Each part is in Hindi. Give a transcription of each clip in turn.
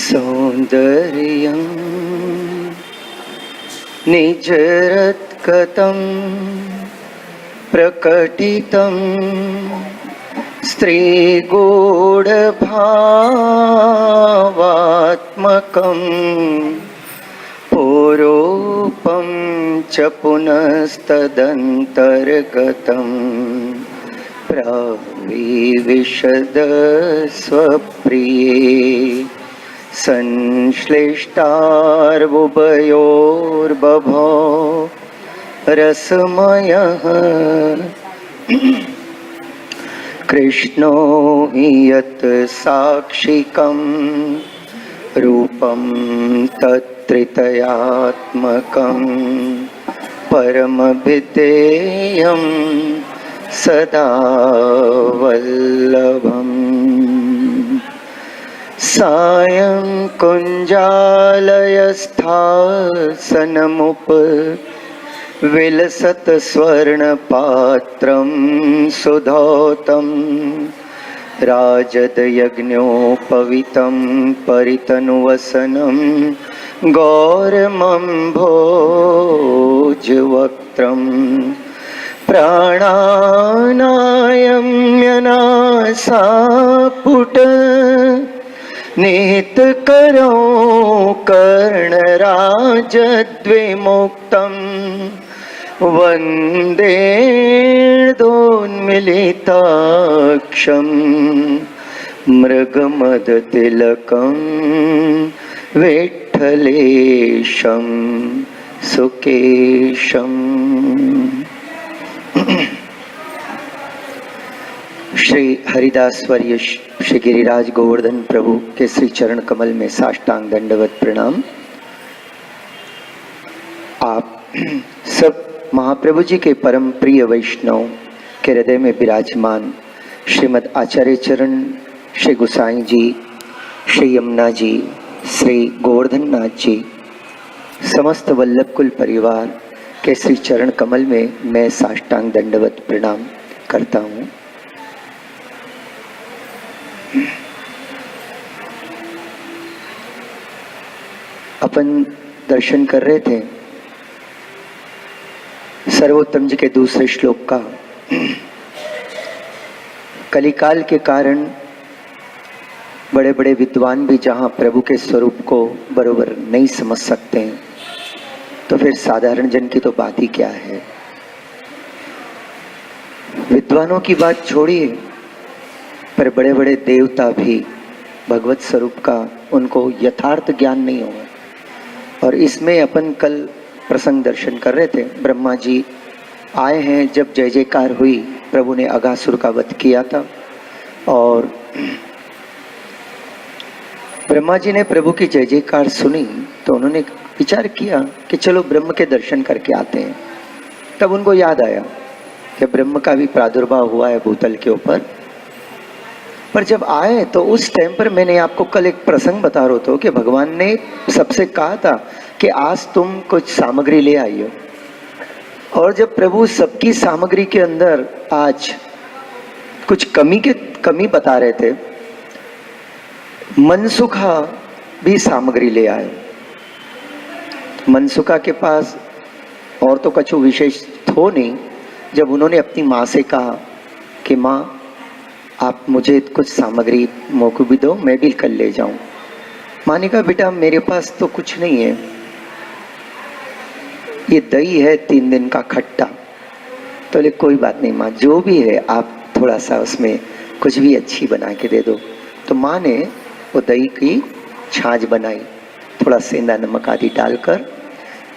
सौन्दर्यं निजरत्कतं प्रकटितं स्त्रीगूढभावात्मकं पूरोपं च पुनस्तदन्तर्गतं प्रविविशद स्वप्रिये संश्लिष्टार्बुभयोर्बभो रसमयः कृष्णो हि यत् साक्षिकं रूपं तत्त्रितयात्मकं परमविधेयं सदा वल्लभम्। सायं कुञ्जालयस्थासनमुप विलसत स्वर्णपात्रं सुधौतं राजदयज्ञोपवीतं परितनुवसनं गौरमम्भोजवक्त्रं प्राणानायम्यनासापुट निहितकरो कर्णराजद्विमुक्तं वन्देर्दोन्मिलिताक्षं मृगमदतिलकं विठ्ठलेशं सुकेशम्। श्री हरिदास वर्य श्री गिरिराज गोवर्धन प्रभु के श्री चरण कमल में साष्टांग दंडवत प्रणाम। आप सब महाप्रभु जी के परम प्रिय वैष्णव के हृदय में विराजमान श्रीमद आचार्य चरण, श्री गुसाई जी, श्री यमुना जी, श्री गोवर्धन नाथ जी, समस्त वल्लभ कुल परिवार के श्री चरण कमल में मैं साष्टांग दंडवत प्रणाम करता हूँ। अपन दर्शन कर रहे थे सर्वोत्तम जी के दूसरे श्लोक का। कलिकाल के कारण बड़े बड़े विद्वान भी जहाँ प्रभु के स्वरूप को बरोबर नहीं समझ सकते हैं, तो फिर साधारण जन की तो बात ही क्या है। विद्वानों की बात छोड़िए, पर बड़े बड़े देवता भी भगवत स्वरूप का उनको यथार्थ ज्ञान नहीं होगा। और इसमें अपन कल प्रसंग दर्शन कर रहे थे। ब्रह्मा जी आए हैं, जब जय जयकार हुई, प्रभु ने अघासुर का वध किया था। और ब्रह्मा जी ने प्रभु की जय जयकार सुनी तो उन्होंने विचार किया कि चलो ब्रह्म के दर्शन करके आते हैं। तब उनको याद आया कि ब्रह्म का भी प्रादुर्भाव हुआ है भूतल के ऊपर। पर जब आए तो उस टाइम पर मैंने आपको कल एक प्रसंग बता रहा था कि भगवान ने सबसे कहा था कि आज तुम कुछ सामग्री ले आई हो। और जब प्रभु सबकी सामग्री के अंदर आज कुछ कमी बता रहे थे, मनसुखा भी सामग्री ले आए। मनसुखा के पास और तो कछु विशेष थो नहीं। जब उन्होंने अपनी माँ से कहा कि माँ आप मुझे कुछ सामग्री मोको भी दो, मैं भी कल ले जाऊं। माँ ने कहा बेटा मेरे पास तो कुछ नहीं है, ये दही है 3 दिन का खट्टा। तो बोले कोई बात नहीं माँ, जो भी है आप थोड़ा सा उसमें कुछ भी अच्छी बना के दे दो। तो माँ ने वो दही की छाछ बनाई, थोड़ा सेंधा नमक आदि डालकर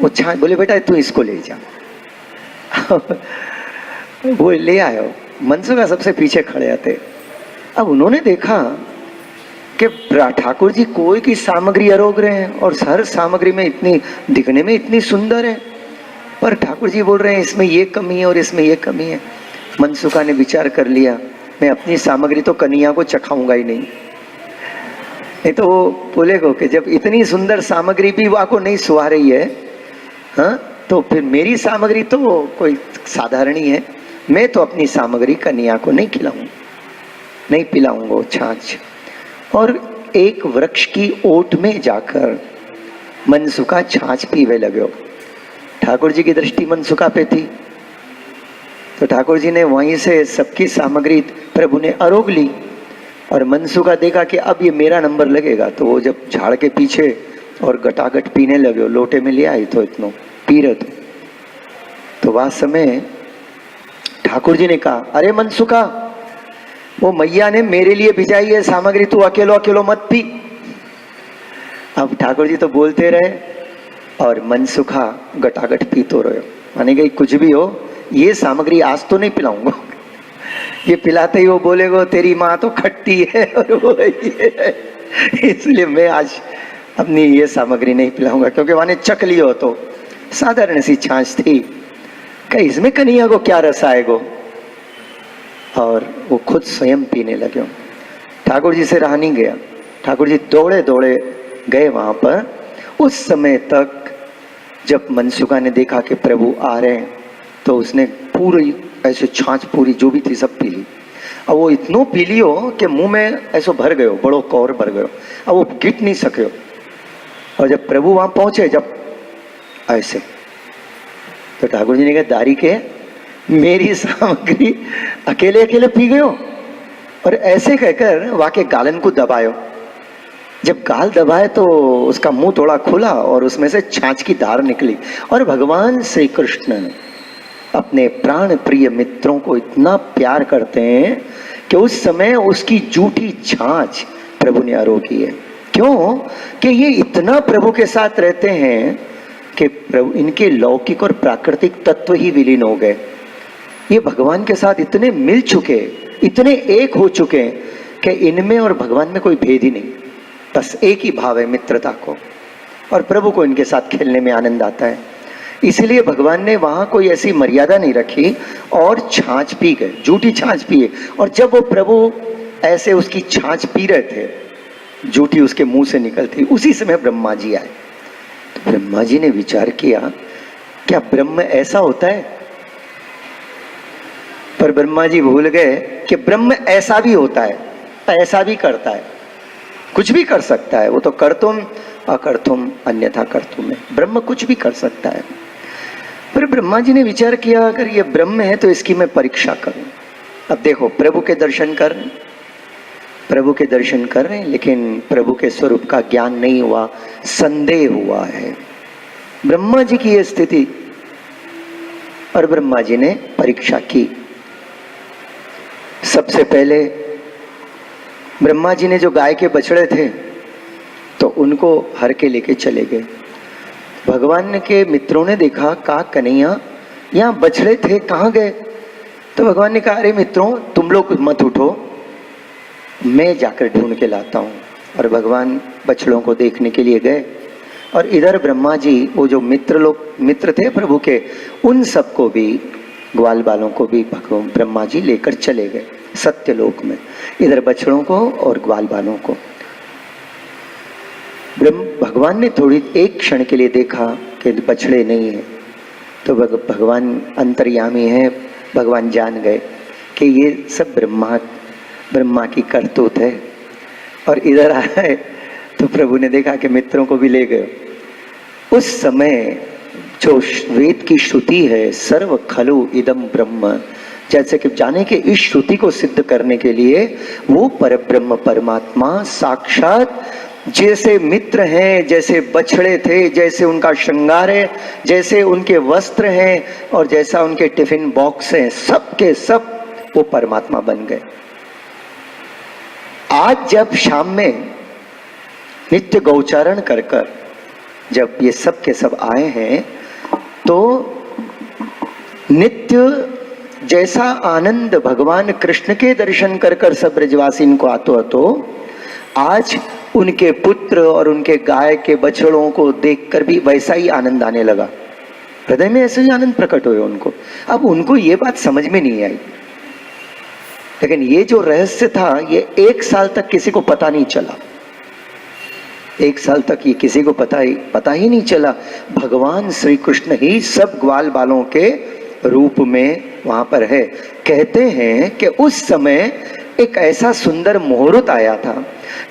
वो छाछ। बोले बेटा तू इसको ले जा। वो ले आयो। मनसुखा सबसे पीछे खड़े थे। अब उन्होंने देखा कि ठाकुर जी कोई की सामग्री अरोग रहे हैं और हर सामग्री में इतनी दिखने में इतनी सुंदर है, पर ठाकुर जी बोल रहे हैं इसमें ये कमी है और इसमें ये कमी है। मनसुखा ने विचार कर लिया, मैं अपनी सामग्री तो कन्हैया को चखाऊंगा ही नहीं। नहीं तो वो बोलेगा कि जब इतनी सुंदर सामग्री भी वो को नहीं सुहा रही है, हाँ, तो फिर मेरी सामग्री तो कोई साधारण ही है। मैं तो अपनी सामग्री कन्हैया को नहीं खिलाऊंगा, नहीं पिलाऊंगा वो छाछ। और एक वृक्ष की ओट में जाकर मनसुखा छाछ पीवे लगे। ठाकुर जी की दृष्टि मनसुखा पे थी, तो ठाकुर जी ने वहीं से सबकी सामग्री प्रभु ने आरोग ली। और मनसुखा देखा कि अब ये मेरा नंबर लगेगा, तो वो जब झाड़ के पीछे और गटागट पीने लगे, लोटे में ले आई तो इतना पी रहे तो वह समय ठाकुर जी ने कहा, अरे मनसुखा, वो मैया ने मेरे लिए भिजाई है सामग्री, तू अकेलो अकेलो मत पी। अब ठाकुर जी तो बोलते रहे और मनसुखा गटागट पी तो रहे। माने गई कुछ भी हो, ये सामग्री आज तो नहीं पिलाऊंगा। ये पिलाते ही वो बोलेगो तेरी माँ तो खट्टी है और वो ये है, इसलिए मैं आज अपनी ये सामग्री नहीं पिलाऊंगा। क्योंकि मैंने चख लियो तो साधारण सी छाछ थी, कहीं इसमें कन्हैया को क्या रस आएगो। और वो खुद स्वयं पीने लगे। ठाकुर जी से रहा नहीं गया, ठाकुर जी दौड़े दौड़े गए वहां पर। उस समय तक जब मनसुखा ने देखा कि प्रभु आ रहे हैं, तो उसने पूरी ऐसे छाछ पूरी जो भी थी सब पी ली। अब वो इतनो पी लियो कि मुंह में ऐसो भर गयो, बड़ो कौर भर गयो, अब वो गिट नहीं सके। और जब प्रभु वहां पहुंचे, जब ऐसे, तो ठाकुर जी ने कहा, दारी के मेरी सामग्री अकेले अकेले पी गयो। और ऐसे कहकर वाके गालन को दबायो। जब गाल दबाए तो उसका मुंह थोड़ा खुला और उसमें से छाछ की धार निकली। और भगवान श्री कृष्ण अपने प्राण प्रिय मित्रों को इतना प्यार करते हैं कि उस समय उसकी जूठी छाछ प्रभु ने आरोगी है। क्यों कि ये इतना प्रभु के साथ रहते हैं कि प्रभु इनके लौकिक और प्राकृतिक तत्व ही विलीन हो गए। ये भगवान के साथ इतने मिल चुके, इतने एक हो चुके कि इनमें और भगवान में कोई भेद ही नहीं, बस एक ही भाव है मित्रता को। और प्रभु को इनके साथ खेलने में आनंद आता है। इसलिए भगवान ने वहां कोई ऐसी मर्यादा नहीं रखी और छाछ पी गए, जूठी छाछ पिए। और जब वो प्रभु ऐसे उसकी छाछ पी रहे थे, जूठी उसके मुंह से निकलती, उसी समय ब्रह्मा जी आए। तो ब्रह्मा जी ने विचार किया, क्या ब्रह्म ऐसा होता है? पर ब्रह्मा जी भूल गए कि ब्रह्म ऐसा भी होता है, ऐसा भी करता है, कुछ भी कर सकता है। वो तो कर्तुम अकर्तुम अन्यथा कर्तुम है, ब्रह्म कुछ भी कर सकता है। पर ब्रह्मा जी ने विचार किया, अगर ये ब्रह्म है तो इसकी मैं परीक्षा करूं। अब देखो, प्रभु के दर्शन कर रहे हैं, प्रभु के दर्शन कर रहे हैं, लेकिन प्रभु के स्वरूप का ज्ञान नहीं हुआ, संदेह हुआ है। ब्रह्मा जी की ये स्थिति। और ब्रह्मा जी ने परीक्षा की। सबसे पहले ब्रह्मा जी ने जो गाय के बछड़े थे तो उनको हर के लेके चले गए। भगवान के मित्रों ने देखा, कहा कन्हैया यहाँ बछड़े थे, कहाँ गए? तो भगवान ने कहा, अरे मित्रों तुम लोग मत उठो, मैं जाकर ढूंढ के लाता हूँ। और भगवान बछड़ों को देखने के लिए गए। और इधर ब्रह्मा जी, वो जो मित्र थे प्रभु के, उन सबको भी, ग्वाल बालों को भी ब्रह्मा जी लेकर चले गए सत्यलोक में। इधर बछड़ों को और ग्वाल बालों को। भगवान ने थोड़ी एक क्षण के लिए देखा कि बछड़े नहीं है, तो भगवान अंतर्यामी है, भगवान जान गए कि ये सब ब्रह्मा की करतूत है। और इधर आए तो प्रभु ने देखा कि मित्रों को भी ले गए। उस समय जो वेद की श्रुति है, सर्व खलु इदम ब्रह्म, जैसे कि जाने के इस श्रुति को सिद्ध करने के लिए वो परब्रह्म परमात्मा साक्षात जैसे मित्र हैं, जैसे बछड़े थे, जैसे उनका श्रृंगार है, जैसे उनके वस्त्र हैं और जैसा उनके टिफिन बॉक्स हैं, सब के सब वो परमात्मा बन गए। आज जब शाम में नित्य गौचारण कर कर जब ये सब के सब आए हैं, तो नित्य जैसा आनंद भगवान कृष्ण के दर्शन कर कर सब ब्रजवासी को आतो आज उनके पुत्र और उनके गाय के बछड़ों को देखकर भी वैसा ही आनंद आने लगा। हृदय में ऐसे ही आनंद प्रकट हुए उनको। अब उनको ये बात समझ में नहीं आई। लेकिन ये जो रहस्य था ये 1 साल तक किसी को पता नहीं चला। 1 साल तक ये किसी को पता ही नहीं चला। भगवान श्री कृष्ण ही सब ग्वाल बालों के रूप में वहां पर है। कहते हैं कि उस समय एक ऐसा सुंदर मुहूर्त आया था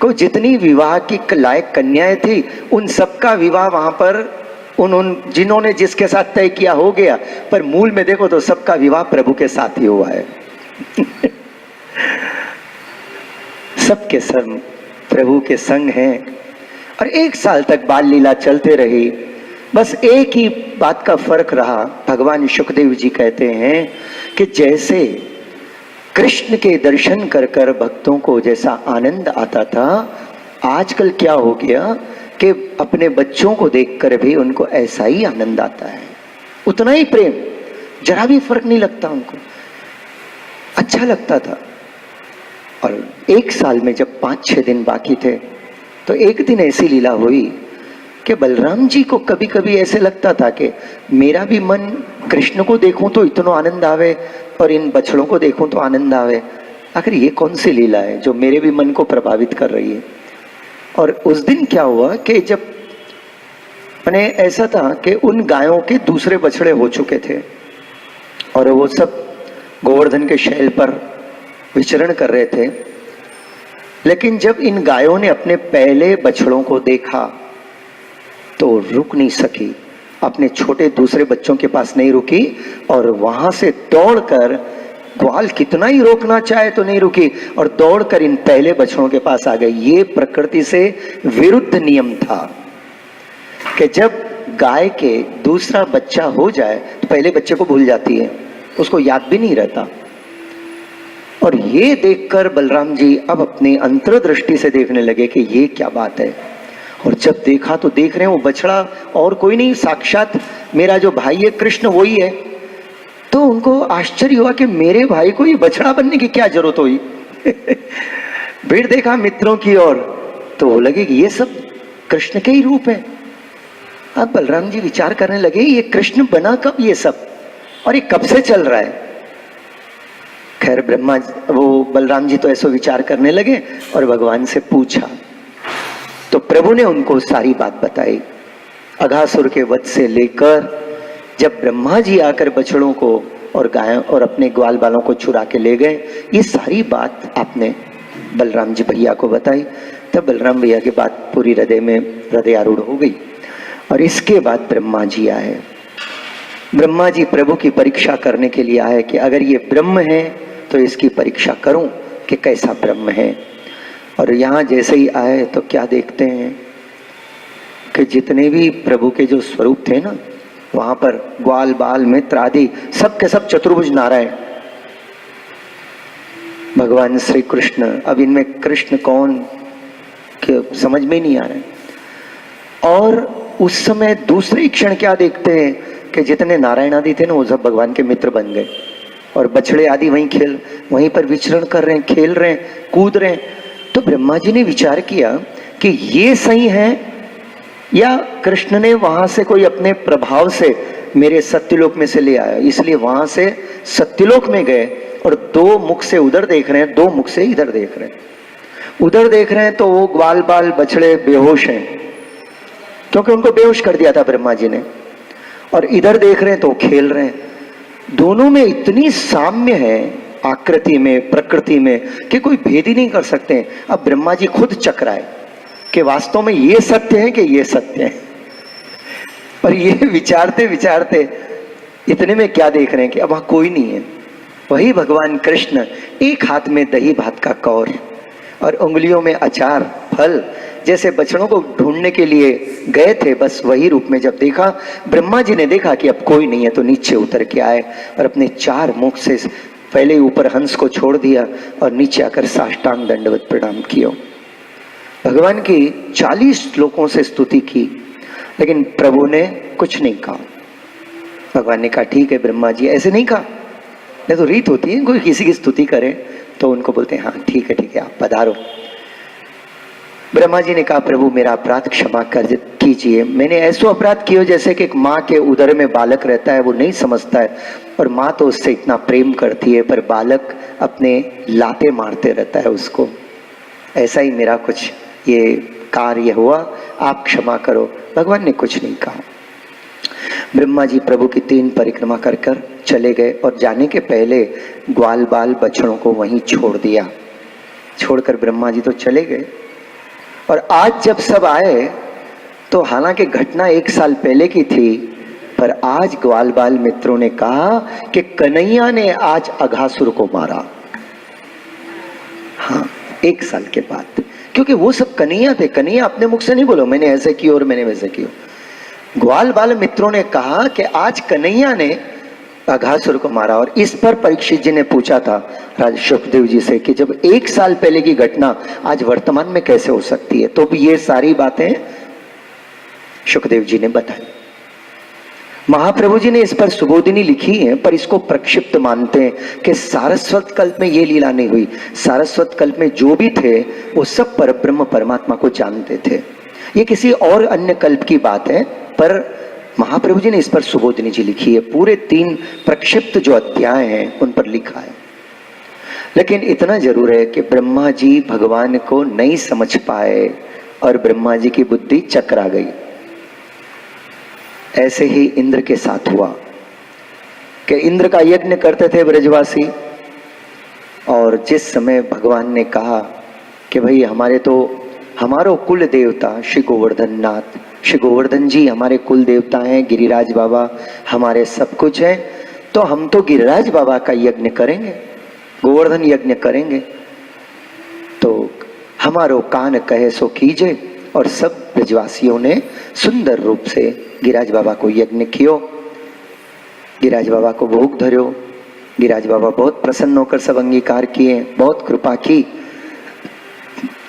कि जितनी विवाह की लायक कन्याएं थी उन सबका विवाह वहां पर उन जिन्होंने जिसके साथ तय किया हो गया, पर मूल में देखो तो सबका विवाह प्रभु के साथ ही हुआ है। सबके संग प्रभु के संग हैं और 1 साल तक बाल लीला चलते रही। बस एक ही बात का फर्क रहा। भगवान शुकदेव जी कहते हैं कि जैसे कृष्ण के दर्शन कर कर भक्तों को जैसा आनंद आता था, आजकल क्या हो गया कि अपने बच्चों को देखकर भी उनको ऐसा ही आनंद आता है, उतना ही प्रेम, जरा भी फर्क नहीं लगता उनको, अच्छा लगता था। और 1 साल में जब 5-6 दिन बाकी थे तो एक दिन ऐसी लीला हुई कि बलराम जी को कभी कभी ऐसे लगता था कि मेरा भी मन कृष्ण को देखूं तो इतना आनंद आवे और इन बछड़ों को देखूं तो आनंद आवे। आखिर ये कौन सी लीला है जो मेरे भी मन को प्रभावित कर रही है। और उस दिन क्या हुआ कि जब मैंने ऐसा था कि उन गायों के दूसरे बछड़े हो चुके थे और वो सब गोवर्धन के शैल पर विचरण कर रहे थे, लेकिन जब इन गायों ने अपने पहले बछड़ों को देखा तो रुक नहीं सकी, अपने छोटे दूसरे बच्चों के पास नहीं रुकी और वहां से दौड़कर, ग्वाल कितना ही रोकना चाहे तो नहीं रुकी और दौड़कर इन पहले बछड़ों के पास आ गई। ये प्रकृति से विरुद्ध नियम था कि जब गाय के दूसरा बच्चा हो जाए तो पहले बच्चे को भूल जाती है, उसको याद भी नहीं रहता। और ये देखकर बलराम जी अब अपनी अंतर्दृष्टि से देखने लगे कि ये क्या बात है। और जब देखा तो देख रहे हैं वो बछड़ा और कोई नहीं, साक्षात मेरा जो भाई है कृष्ण वही है। तो उनको आश्चर्य हुआ कि मेरे भाई को ये बछड़ा बनने की क्या जरूरत हुई। फिर देखा मित्रों की ओर तो वो लगे कि ये सब कृष्ण के ही रूप है। अब बलराम जी विचार करने लगे ये कृष्ण बना कब ये सब और ये कब से चल रहा है। खैर वो बलराम जी तो ऐसा विचार करने लगे और भगवान से पूछा तो प्रभु ने उनको सारी बात बताई। अघासुर के वध से लेकर जब ब्रह्मा जी आकर बछड़ों को और गायों और अपने ग्वाल बालों को चुरा के ले गए, ये सारी बात आपने बलराम जी भैया को बताई। तब बलराम भैया की बात पूरी हृदय आरूढ़ हो गई। और इसके बाद ब्रह्मा जी आए। ब्रह्मा जी प्रभु की परीक्षा करने के लिए आए कि अगर ये ब्रह्म है तो इसकी परीक्षा करूं कि कैसा ब्रह्म है। और यहाँ जैसे ही आए तो क्या देखते हैं कि जितने भी प्रभु के जो स्वरूप थे ना, वहां पर ग्वाल बाल मित्र आदि सब के सब चतुर्भुज नारायण भगवान श्री कृष्ण। अब इनमें कृष्ण कौन के समझ में नहीं आ रहे। और उस समय दूसरे क्षण क्या देखते हैं कि जितने नारायण आदि थे ना वो सब भगवान के मित्र बन गए और बछड़े आदि वहीं पर विचरण कर रहे हैं, खेल रहे हैं, कूद रहे हैं। तो ब्रह्मा जी ने विचार किया कि ये सही है या कृष्ण ने वहां से कोई अपने प्रभाव से मेरे सत्यलोक में से ले आया, इसलिए वहां से सत्यलोक में गए और 2 मुख से उधर देख रहे हैं, 2 मुख से इधर देख रहे हैं। उधर देख रहे हैं तो वो ग्वाल बाल बछड़े बेहोश हैं क्योंकि उनको बेहोश कर दिया था ब्रह्मा जी ने, और इधर देख रहे हैं तो खेल रहे हैं। दोनों में इतनी साम्य है आकृति में, प्रकृति में, कि कोई भेद ही नहीं कर सकते। अब ब्रह्मा जी खुद चकराए कि वास्तव में ये सत्य है कि ये सत्य है। और ये विचारते विचारते इतने में क्या देख रहे हैं कि अब वहां कोई नहीं है। वही भगवान कृष्ण एक हाथ में दही भात का कौर और उंगलियों में अचार फल, जैसे बछड़ों को ढूंढने के लिए गए थे, बस वही रूप में जब देखा ब्रह्मा जी ने देखा कि अब कोई नहीं है तो नीचे उतर के आए और अपने 4 मुख से पहले ऊपर हंस को छोड़ दिया और नीचे आकर साष्टांग दंडवत प्रणाम किया। भगवान की 40 श्लोकों से स्तुति की, लेकिन प्रभु ने कुछ नहीं कहा। भगवान ने कहा ठीक है ब्रह्मा जी, ऐसे नहीं कहा। नहीं तो रीत होती है कोई किसी की स्तुति करे तो उनको बोलते हैं हाँ ठीक है आप पधारो। ब्रह्मा जी ने कहा प्रभु मेरा अपराध क्षमा कर कीजिए, मैंने ऐसा अपराध किया जैसे कि एक माँ के उदर में बालक रहता है, वो नहीं समझता है और माँ तो उससे इतना प्रेम करती है, पर बालक अपने लाते मारते रहता है उसको। ऐसा ही मेरा कुछ ये कार्य हुआ, आप क्षमा करो। भगवान ने कुछ नहीं कहा। ब्रह्मा जी प्रभु की 3 परिक्रमा कर कर चले गए और जाने के पहले ग्वाल बाल बछड़ों को वहीं छोड़ दिया। छोड़कर ब्रह्मा जी तो चले गए। और आज जब सब आए तो हालांकि घटना 1 साल पहले की थी, पर आज ग्वाल बाल मित्रों ने कहा कि कन्हैया ने आज अघासुर को मारा। हाँ, 1 साल के बाद, क्योंकि वो सब कन्हैया थे। कन्हैया अपने मुख से नहीं बोलो मैंने ऐसे किया और मैंने वैसे किया। ग्वाल बाल मित्रों ने कहा कि आज कन्हैया ने अघासुर को मारा। और इस पर परीक्षित जी ने पूछा था राजा सुखदेव जी से कि जब 1 साल पहले की घटना आज वर्तमान में कैसे हो सकती है। तो भी ये सारी बातें सुखदेव जी ने बताई। महाप्रभु जी ने इस पर सुबोधिनी लिखी है, पर इसको प्रक्षिप्त मानते हैं कि सारस्वत कल्प में ये लीला नहीं हुई। सारस्वत कल्प में जो भी थे वो सब परब्रह्म परमात्मा को जानते थे। ये किसी और अन्य कल्प की बात है, पर महाप्रभु जी ने इस पर सुबोधिनी जी लिखी है। पूरे 3 प्रक्षिप्त जो अध्याय हैं उन पर लिखा है। लेकिन इतना जरूर है कि ब्रह्मा जी भगवान को नहीं समझ पाए और ब्रह्मा जी की बुद्धि चकरा गई। ऐसे ही इंद्र के साथ हुआ कि इंद्र का यज्ञ करते थे ब्रजवासी, और जिस समय भगवान ने कहा कि भाई हमारो कुल देवता श्री गोवर्धन नाथ, श्री गोवर्धन जी हमारे कुल देवता हैं, गिरिराज बाबा हमारे सब कुछ हैं, तो हम तो गिरिराज बाबा का यज्ञ करेंगे, गोवर्धन यज्ञ करेंगे। तो हमारो कान कहे सो कीजे। और सब ब्रजवासियों ने सुंदर रूप से गिरिराज बाबा को यज्ञ कियो, गिरिराज बाबा को भोग धर्यो। गिरिराज बाबा बहुत प्रसन्न होकर सब अंगीकार किए, बहुत कृपा की।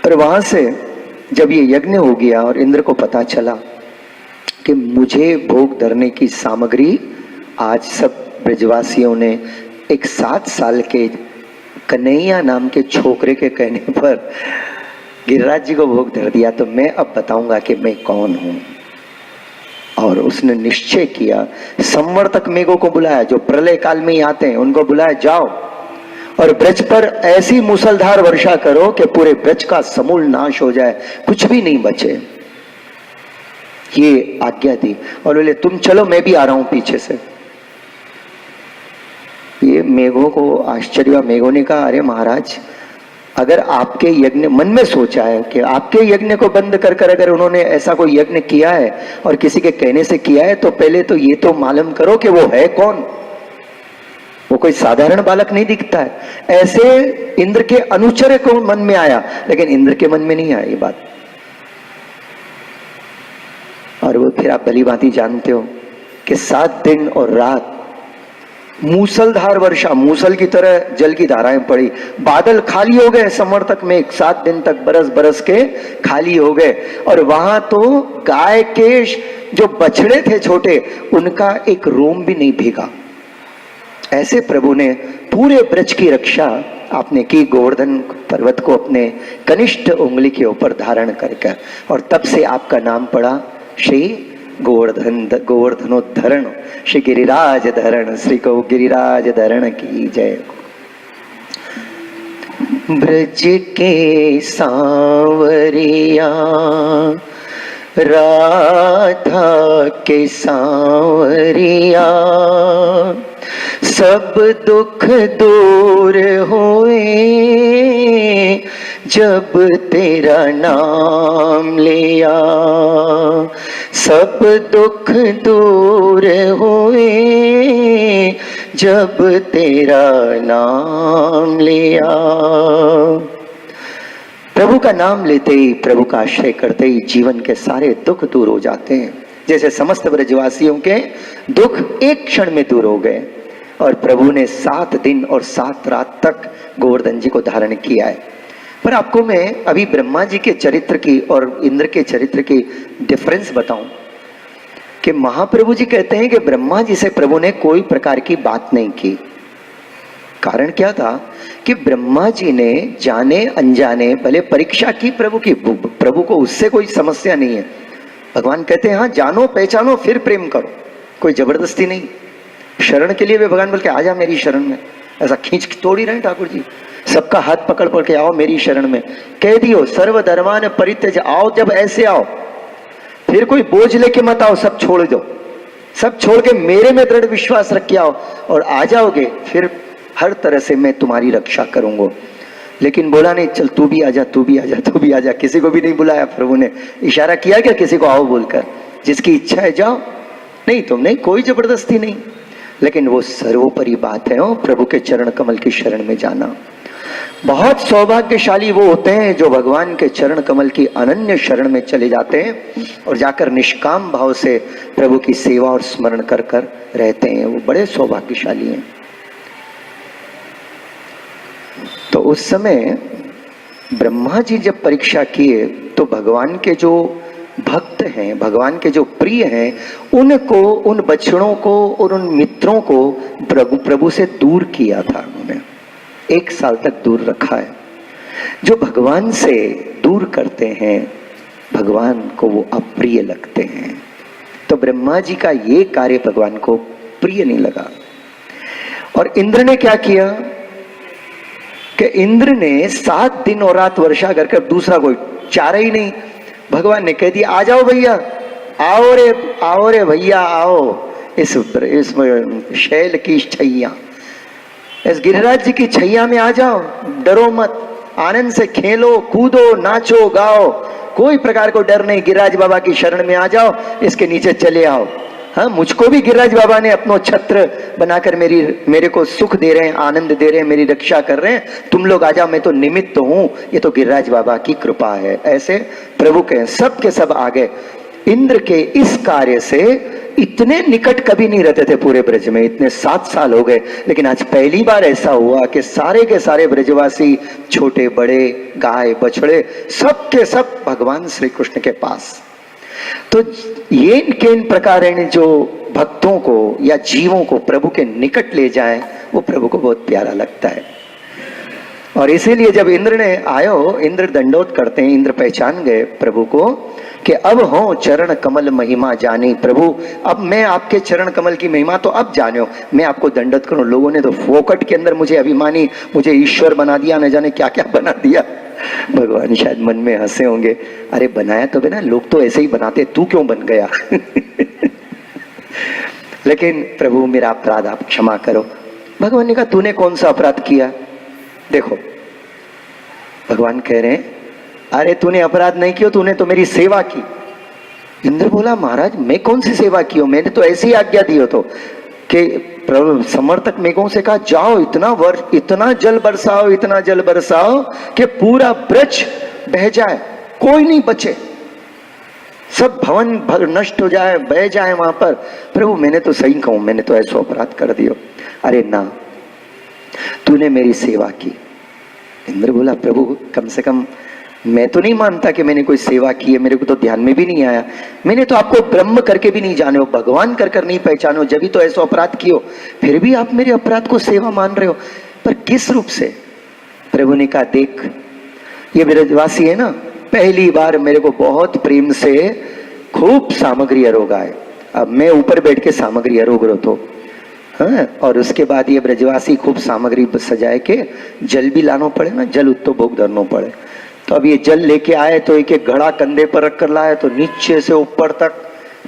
और वहां से जब ये यज्ञ हो गया और इंद्र को पता चला कि मुझे भोग धरने की सामग्री आज सब ब्रजवासियों ने एक 7 साल के कन्हैया नाम के छोकरे के कहने पर गिरिराज जी को भोग धर दिया, तो मैं अब बताऊंगा कि मैं कौन हूं। और उसने निश्चय किया, संवर्तक मेघों को बुलाया, जो प्रलय काल में ही आते हैं उनको बुलाया, जाओ और ब्रज पर ऐसी मूसलधार वर्षा करो कि पूरे ब्रज का समूल नाश हो जाए, कुछ भी नहीं बचे। ये आज्ञा दी। और बोले तुम चलो, मैं भी आ रहा हूं पीछे से। ये मेघों को आश्चर्य हुआ। मेघों ने कहा, अरे महाराज, अगर आपके यज्ञ, मन में सोचा है कि आपके यज्ञ को बंद कर कर अगर उन्होंने ऐसा कोई यज्ञ किया है और किसी के कहने से किया है, तो पहले तो ये तो मालूम करो कि वो है कौन। वो कोई साधारण बालक नहीं दिखता है। ऐसे इंद्र के अनुचर को मन में आया, लेकिन इंद्र के मन में नहीं आया ये बात। और वो फिर आप भली भांति जानते हो कि 7 दिन और रात मूसलधार वर्षा, मूसल की तरह जल की धाराएं पड़ी। बादल खाली हो गए, समर्थक में 7 दिन तक बरस बरस के खाली हो गए। और वहां तो गाय के जो बछड़े थे छोटे, उनका एक रोम भी नहीं भीगा। ऐसे प्रभु ने पूरे ब्रज की रक्षा आपने की, गोवर्धन पर्वत को अपने कनिष्ठ उंगली के ऊपर धारण करके। और तब से आपका नाम पड़ा श्री गोवर्धनोद्धरण, श्री गिरिराज धरण। श्री को गिरिराज धरण की जय। ब्रज के सांवरिया, राधा के सांवरिया, सब दुख दूर होए जब तेरा नाम लिया। सब दुख दूर हुए जब तेरा नाम लिया। प्रभु का नाम लेते ही, प्रभु का आश्रय करते ही जीवन के सारे दुख दूर हो जाते हैं। जैसे समस्त ब्रजवासियों के दुख एक क्षण में दूर हो गए। और प्रभु ने 7 दिन और 7 रात तक गोवर्धन जी को धारण किया है। पर आपको मैं अभी ब्रह्मा जी के चरित्र की और इंद्र के चरित्र की डिफरेंस बताऊं कि महाप्रभु जी कहते हैं कि ब्रह्मा जी से प्रभु ने कोई प्रकार की बात नहीं की। कारण क्या था कि ब्रह्मा जी ने जाने अनजाने भले परीक्षा की प्रभु की, प्रभु को उससे कोई समस्या नहीं है। भगवान कहते हैं हाँ, जानो पहचानो फिर प्रेम करो, कोई जबरदस्ती नहीं। शरण के लिए भी भगवान बोल के आजा मेरी शरण में, ऐसा खींच तोड़ ही रहे ठाकुर जी, सबका हाथ पकड़ पकड़ के आओ मेरी शरण में, कह दियो सर्वधर्मान परित्यज, आओ जब ऐसे आओ, फिर कोई बोझ लेके मत आओ, सब छोड़ दो, सब छोड़ के मेरे में दृढ़ विश्वास रख के आओ, और आ जाओगे फिर हर तरह से मैं तुम्हारी रक्षा करूंगा। लेकिन बोला नहीं चल तू भी आजा, तू भी आजा, तू भी आजा, किसी को भी नहीं बुलाया प्रभु ने, इशारा किया क्या किसी को आओ बोलकर, जिसकी इच्छा है जाओ, नहीं तुम नहीं, कोई जबरदस्ती नहीं। लेकिन वो सर्वोपरि बात है प्रभु के चरण कमल की शरण में जाना। बहुत सौभाग्यशाली वो होते हैं जो भगवान के चरण कमल की अनन्य शरण में चले जाते हैं और जाकर निष्काम भाव से प्रभु की सेवा और स्मरण कर कर रहते हैं, वो बड़े सौभाग्यशाली हैं। तो उस समय ब्रह्मा जी जब परीक्षा किए तो भगवान के जो भक्त हैं, भगवान के जो प्रिय हैं, उनको, उन बछड़ों को और उन मित्रों को प्रभु से दूर किया था उन्होंने, 1 साल तक दूर रखा है। जो भगवान से दूर करते हैं भगवान को वो अप्रिय लगते हैं। तो ब्रह्मा जी का ये कार्य भगवान को प्रिय नहीं लगा। और इंद्र ने क्या किया कि इंद्र ने 7 दिन और रात वर्षा करके, दूसरा कोई चारा ही नहीं, भगवान ने कह दिया आ जाओ भैया, आओ रे भैया आओ, इस शैल की छैया, इस गिरिराज जी की छैया में आ जाओ, डरो मत, आनंद से खेलो कूदो नाचो गाओ, कोई प्रकार को डर नहीं, गिरिराज बाबा की शरण में आ जाओ, इसके नीचे चले आओ। हाँ, मुझको भी गिरिराज बाबा ने अपना छत्र बनाकर मेरे को सुख दे रहे हैं, आनंद दे रहे हैं, मेरी रक्षा कर रहे हैं, तुम लोग आ जाओ, मैं तो निमित्त हूं, ये तो गिरिराज बाबा की कृपा है। ऐसे प्रभु के सब के सब आ गए। इंद्र के इस कार्य से इतने निकट कभी नहीं रहते थे पूरे ब्रज में, इतने 7 साल हो गए, लेकिन आज पहली बार ऐसा हुआ कि सारे के सारे ब्रजवासी, छोटे बड़े, गाय बछड़े, सब के सब भगवान श्री कृष्ण के पास। तो ये इन प्रकार जो भक्तों को या जीवों को प्रभु के निकट ले जाए, वो प्रभु को बहुत प्यारा लगता है। और इसीलिए जब इंद्र ने आयो, इंद्र दंडोत करते हैं, इंद्र पहचान गए प्रभु को कि अब हो चरण कमल महिमा जानी, प्रभु अब मैं आपके चरण कमल की महिमा तो अब जानो, मैं आपको दंडोत करूं। लोगों ने तो फोकट के अंदर मुझे अभिमानी, मुझे ईश्वर बना दिया, न जाने क्या क्या बना दिया। भगवान शायद मन में हंसे होंगे, अरे बनाया तो बिना, लोग तो ऐसे ही बनाते, तू क्यों बन गया? लेकिन प्रभु मेरा अपराध आप क्षमा करो। भगवान ने कहा तूने कौन सा अपराध किया? देखो भगवान कह रहे हैं अरे तूने अपराध नहीं किया, तूने तो मेरी सेवा की। इंद्र बोला महाराज मैं कौन सी सेवा की हो, मैंने तो ऐसी आज्ञा दी हो तो कि प्रभु समर्थक मेघों से कहा जाओ इतना जल बरसाओ, इतना जल बरसाओ कि पूरा ब्रज बह जाए, कोई नहीं बचे, सब भवन नष्ट हो जाए, बह जाए वहां पर। प्रभु मैंने तो सही कहूं, मैंने तो ऐसा अपराध कर दियो। अरे ना, तूने मेरी सेवा की। इंद्र बोला प्रभु कम से कम मैं तो नहीं मानता कि मैंने कोई सेवा की है, मेरे को तो ध्यान में भी नहीं आया, मैंने तो आपको ब्रह्म करके भी नहीं जाने हो, भगवान कर कर नहीं पहचानो, जब भी तो ऐसा अपराध कियो, फिर भी आप मेरे अपराध को सेवा मान रहे हो, पर किस रूप से? प्रभु ने कहा देख ये ब्रजवासी है ना, पहली बार मेरे को बहुत प्रेम से खूब सामग्री अरोगाए, अब मैं ऊपर बैठ के सामग्री अरोग रहा तो हाँ, और उसके बाद ये ब्रजवासी खूब सामग्री सजाए के जल भी लाना पड़े ना, जल उत्तो भोग धरना पड़े। तो अब ये जल लेके आए तो एक एक घड़ा कंधे पर रख कर लाए, तो नीचे से ऊपर तक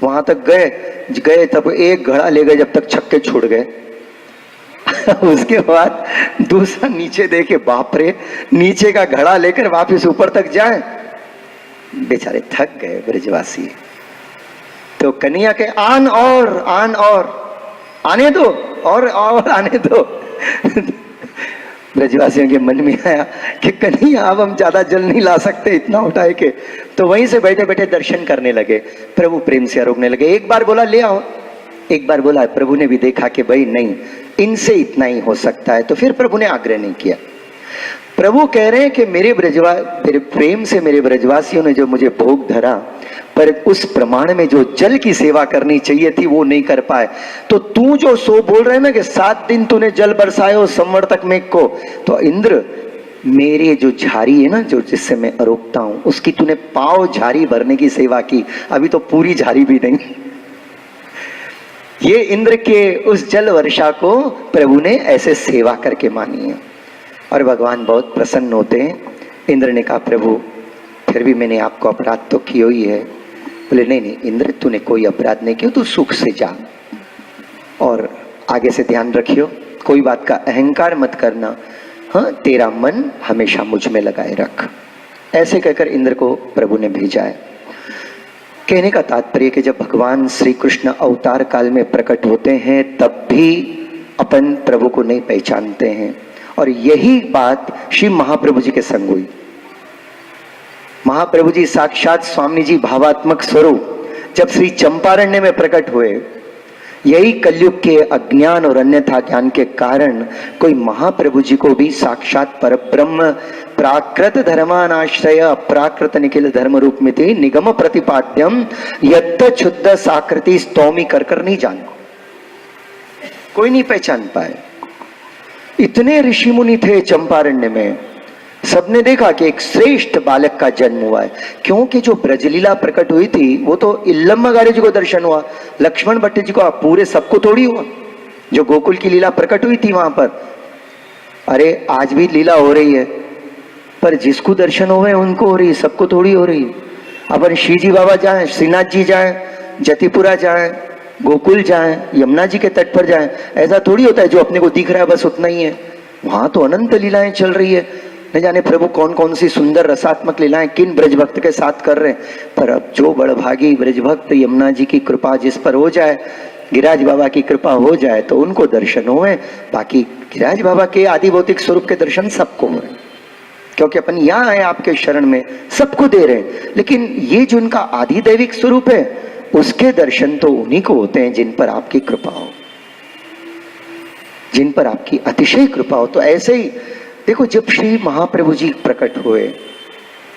वहां तक गए तब एक घड़ा ले गए जब तक छक्के छूट गए। उसके बाद दूसरा नीचे देखे, बाप रे, नीचे का घड़ा लेकर वापस ऊपर तक जाए, बेचारे थक गए ब्रजवासी। तो कन्हैया के आन और आने दो और आने दो। ब्रजवासियों के मन में आया कि कन्हैया अब हम ज्यादा जल नहीं ला सकते इतना उठाए के, तो वहीं से बैठे बैठे दर्शन करने लगे। प्रभु प्रेम से आरोगने लगे। एक बार बोला ले आओ, एक बार बोला, प्रभु ने भी देखा कि भाई नहीं इनसे इतना ही हो सकता है, तो फिर प्रभु ने आग्रह नहीं किया। प्रभु कह रहे हैं कि मेरे प्रेम से मेरे ब्रजवासियों ने जो मुझे भोग धरा, पर उस प्रमाण में जो जल की सेवा करनी चाहिए थी वो नहीं कर पाए। तो तू जो सो बोल रहे हैं ना कि 7 दिन तूने जल बरसाए हो संवर्तक मेघ को, तो इंद्र मेरे जो झारी है ना, जो जिससे मैं अरोकता हूं, उसकी तूने पाव झारी भरने की सेवा की, अभी तो पूरी झारी भी नहीं। ये इंद्र के उस जल वर्षा को प्रभु ने ऐसे सेवा करके मानी है और भगवान बहुत प्रसन्न होते हैं। इंद्र ने कहा प्रभु फिर भी मैंने आपको अपराध तो किया ही है। बोले नहीं नहीं इंद्र तूने कोई अपराध नहीं किया, तू सुख से जा और आगे से ध्यान रखियो, कोई बात का अहंकार मत करना, हाँ तेरा मन हमेशा मुझ में लगाए रख। ऐसे कहकर इंद्र को प्रभु ने भेजा है। कहने का तात्पर्य कि जब भगवान श्री कृष्ण अवतार काल में प्रकट होते हैं तब भी अपन प्रभु को नहीं पहचानते हैं और यही बात श्री महाप्रभु जी के संग हुई। महाप्रभु जी साक्षात स्वामी जी भावात्मक स्वरूप जब श्री चंपारण्य में प्रकट हुए, यही कलयुग के अज्ञान और अन्यथा ज्ञान के कारण कोई महाप्रभु जी को भी साक्षात परब्रह्म प्राकृत धर्मानाश्रय अप्राकृत निखिल धर्म रूप में थे निगम प्रतिपाद्यम यत्त शुद्ध साकृति स्तौमी कर नहीं जान, कोई नहीं पहचान पाए। इतने ऋषि मुनि थे चंपारण्य में, सबने देखा कि एक श्रेष्ठ बालक का जन्म हुआ है, क्योंकि जो ब्रजलीला प्रकट हुई थी वो तो इल्लम्मागारे जी को दर्शन हुआ, लक्ष्मण भट्ट जी को पूरे सबको थोड़ी हुआ। जो गोकुल की लीला प्रकट हुई थी वहां पर, अरे आज भी लीला हो रही है पर जिसको दर्शन हो गए उनको हो रही है, सबको थोड़ी हो रही है। अपन श्री जी बाबा जाए, श्रीनाथ जी जाए, जतिपुरा जाए, गोकुल जाए, यमुना जी के तट पर जाए, ऐसा थोड़ी होता है जो अपने को दिख रहा है बस उतना ही है। वहां तो अनंत लीलाएं चल रही है, न जाने प्रभु कौन कौन सी सुंदर रसात्मक लीलाएं किन ब्रजभक्त के साथ कर रहे हैं। पर अब जो बड़भागी ब्रजभक्त यमुना जी की कृपा जिस पर हो जाए, गिरिराज बाबा की कृपा हो जाए तो उनको दर्शन हुए। बाकी गिरिराज बाबा के आदि भौतिक स्वरूप के दर्शन सबको हुए, क्योंकि अपन यहाँ आए आपके शरण में, सबको दे रहे हैं। लेकिन ये जो उनका आदि दैविक स्वरूप है उसके दर्शन तो उन्हीं को होते हैं जिन पर आपकी कृपा हो, जिन पर आपकी अतिशय कृपा हो। तो ऐसे ही देखो, जब श्री महाप्रभु जी प्रकट हुए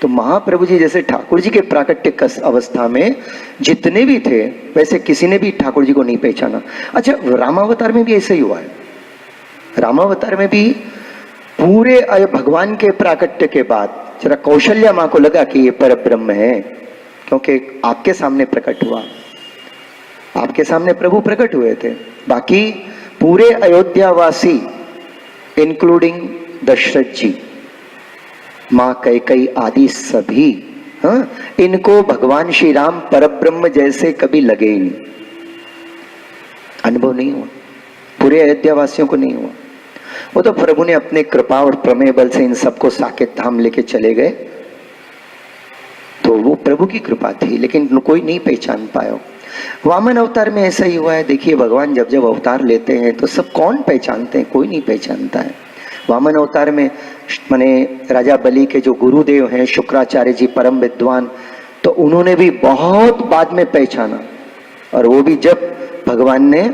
तो महाप्रभु जी जैसे ठाकुर जी के प्राकट्य अवस्था में जितने भी थे वैसे किसी ने भी ठाकुर जी को नहीं पहचाना। अच्छा, रामावतार में भी ऐसे ही हुआ है। रामावतार में भी पूरे भगवान के प्राकट्य के बाद जरा कौशल्या माँ को लगा कि ये परब्रह्म है, क्योंकि आपके सामने प्रकट हुआ, आपके सामने प्रभु प्रकट हुए थे। बाकी पूरे अयोध्यावासी इंक्लूडिंग दशरथ जी, माँ कैकेयी आदि सभी, हाँ, इनको भगवान श्री राम परब्रह्म जैसे कभी लगे ही नहीं, अनुभव नहीं हुआ, पूरे अयोध्यावासियों को नहीं हुआ। वो तो प्रभु ने अपने कृपा और प्रमेय बल से इन सबको साकेत धाम लेके चले गए, तो वो प्रभु की कृपा थी, लेकिन कोई नहीं पहचान पाया। वामन अवतार में ऐसा ही हुआ है। देखिए, भगवान जब जब अवतार लेते हैं तो सब कौन पहचानते हैं? कोई नहीं पहचानता है। वामन अवतार में माने राजा बलि के जो गुरुदेव हैं शुक्राचार्य जी, परम विद्वान, तो उन्होंने भी बहुत बाद में पहचाना, और वो भी जब भगवान ने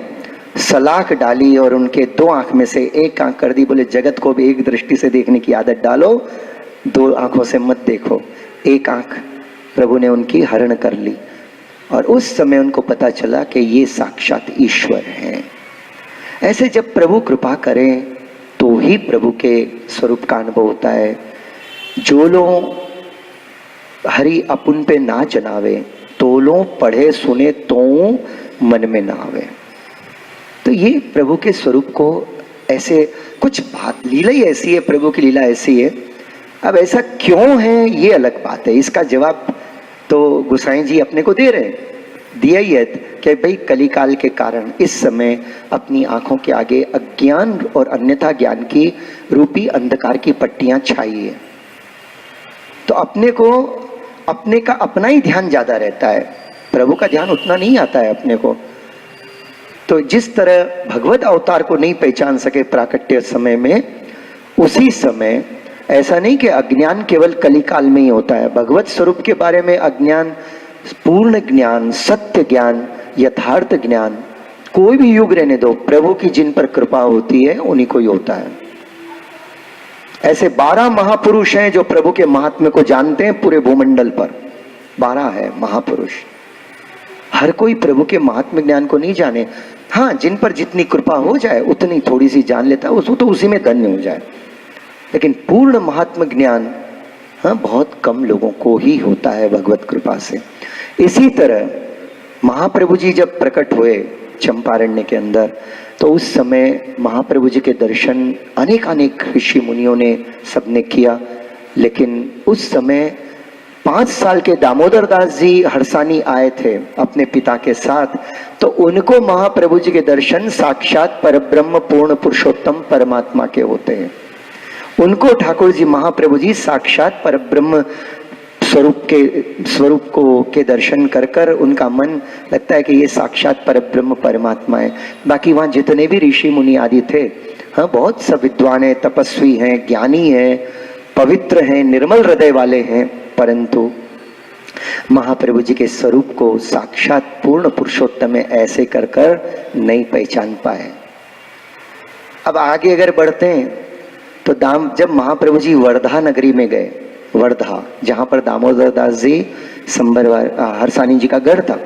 सलाख डाली और उनके दो आंख में से एक आंख कर दी। बोले जगत को भी एक दृष्टि से देखने की आदत डालो, दो आंखों से मत देखो। एक आंख प्रभु ने उनकी हरण कर ली, और उस समय उनको पता चला कि ये साक्षात ईश्वर हैं। ऐसे जब प्रभु कृपा करें तो ही प्रभु के स्वरूप का अनुभव होता है। जो लोग हरि अपुन पे ना जनावे, तो लोग पढ़े सुने तो मन में ना आवे। तो ये प्रभु के स्वरूप को ऐसे कुछ बात, लीला ही ऐसी है, प्रभु की लीला ऐसी है। अब ऐसा क्यों है ये अलग बात है, इसका जवाब तो गोसाई जी अपने को दे रहे हैं, दिया ही है कि भाई कलिकाल के कारण इस समय अपनी आंखों के आगे अज्ञान और अन्यथा ज्ञान की रूपी अंधकार की पट्टियां छाई है। तो अपने को अपने का अपना ही ध्यान ज्यादा रहता है, प्रभु का ध्यान उतना नहीं आता है अपने को। तो जिस तरह भगवत अवतार को नहीं पहचान सके प्राकट्य समय में, उसी समय ऐसा नहीं कि अज्ञान केवल कलिकाल में ही होता है। भगवत स्वरूप के बारे में अज्ञान, पूर्ण ज्ञान, सत्य ज्ञान, यथार्थ ज्ञान कोई भी युग रहने दो, प्रभु की जिन पर कृपा होती है उन्हीं को ही होता है। ऐसे 12 महापुरुष हैं जो प्रभु के महात्म्य को जानते हैं पूरे भूमंडल पर, 12 है महापुरुष। हर कोई प्रभु के महात्म्य ज्ञान को नहीं जाने, हाँ जिन पर जितनी कृपा हो जाए उतनी थोड़ी सी जान लेता है, उसको तो उसी में धन्य हो जाए। लेकिन पूर्ण महात्म ज्ञान हाँ बहुत कम लोगों को ही होता है भगवत कृपा से। इसी तरह महाप्रभु जी जब प्रकट हुए चंपारण्य के अंदर। तो उस समय महाप्रभु जी के दर्शन अनेक ऋषि मुनियों ने सबने किया, लेकिन उस समय 5 साल के दामोदर दास जी हरसानी आए थे अपने पिता के साथ। तो उनको महाप्रभु जी के दर्शन साक्षात परब्रह्म पूर्ण पुरुषोत्तम परमात्मा के होते हैं। उनको ठाकुर जी महाप्रभु जी साक्षात परब्रह्म स्वरूप के दर्शन कर कर उनका मन लगता है कि ये साक्षात परब्रह्म परमात्मा है। बाकी वहाँ जितने भी ऋषि मुनि आदि थे, हाँ, बहुत सब विद्वान हैं, तपस्वी हैं, ज्ञानी हैं, पवित्र हैं, निर्मल हृदय वाले हैं, परंतु महाप्रभु जी के स्वरूप को साक्षात पूर्ण पुरुषोत्तम में ऐसे कर कर नहीं पहचान पाए। अब आगे अगर बढ़ते हैं तो जब महाप्रभु जी वर्धा नगरी में गए, वर्धा जहां पर दामोदर दास जी हरसानी जी का गढ़ था,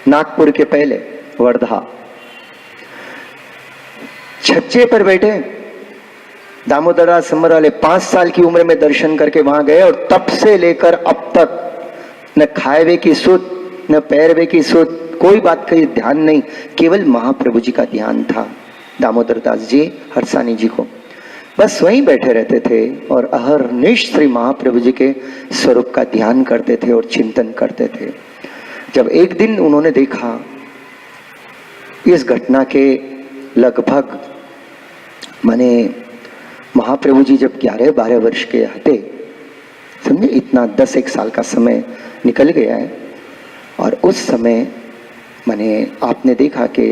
नागपुर के पहले वर्धा, छज्जे पर बैठे दामोदर दास संबर वाले 5 साल की उम्र में दर्शन करके वहां गए। और तब से लेकर अब तक न खाए की सुध, न पैरवे की सुध, कोई बात का ध्यान नहीं, केवल महाप्रभु जी का ध्यान था दामोदर दास जी हरसानी जी को। बस वहीं बैठे रहते थे और अहरनिश श्री महाप्रभु जी के स्वरूप का ध्यान करते थे और चिंतन करते थे। जब एक दिन उन्होंने देखा, इस घटना के लगभग माने महाप्रभु जी जब 11-12 वर्ष के थे, समझे, इतना 10-1 साल का समय निकल गया है। और उस समय माने आपने देखा कि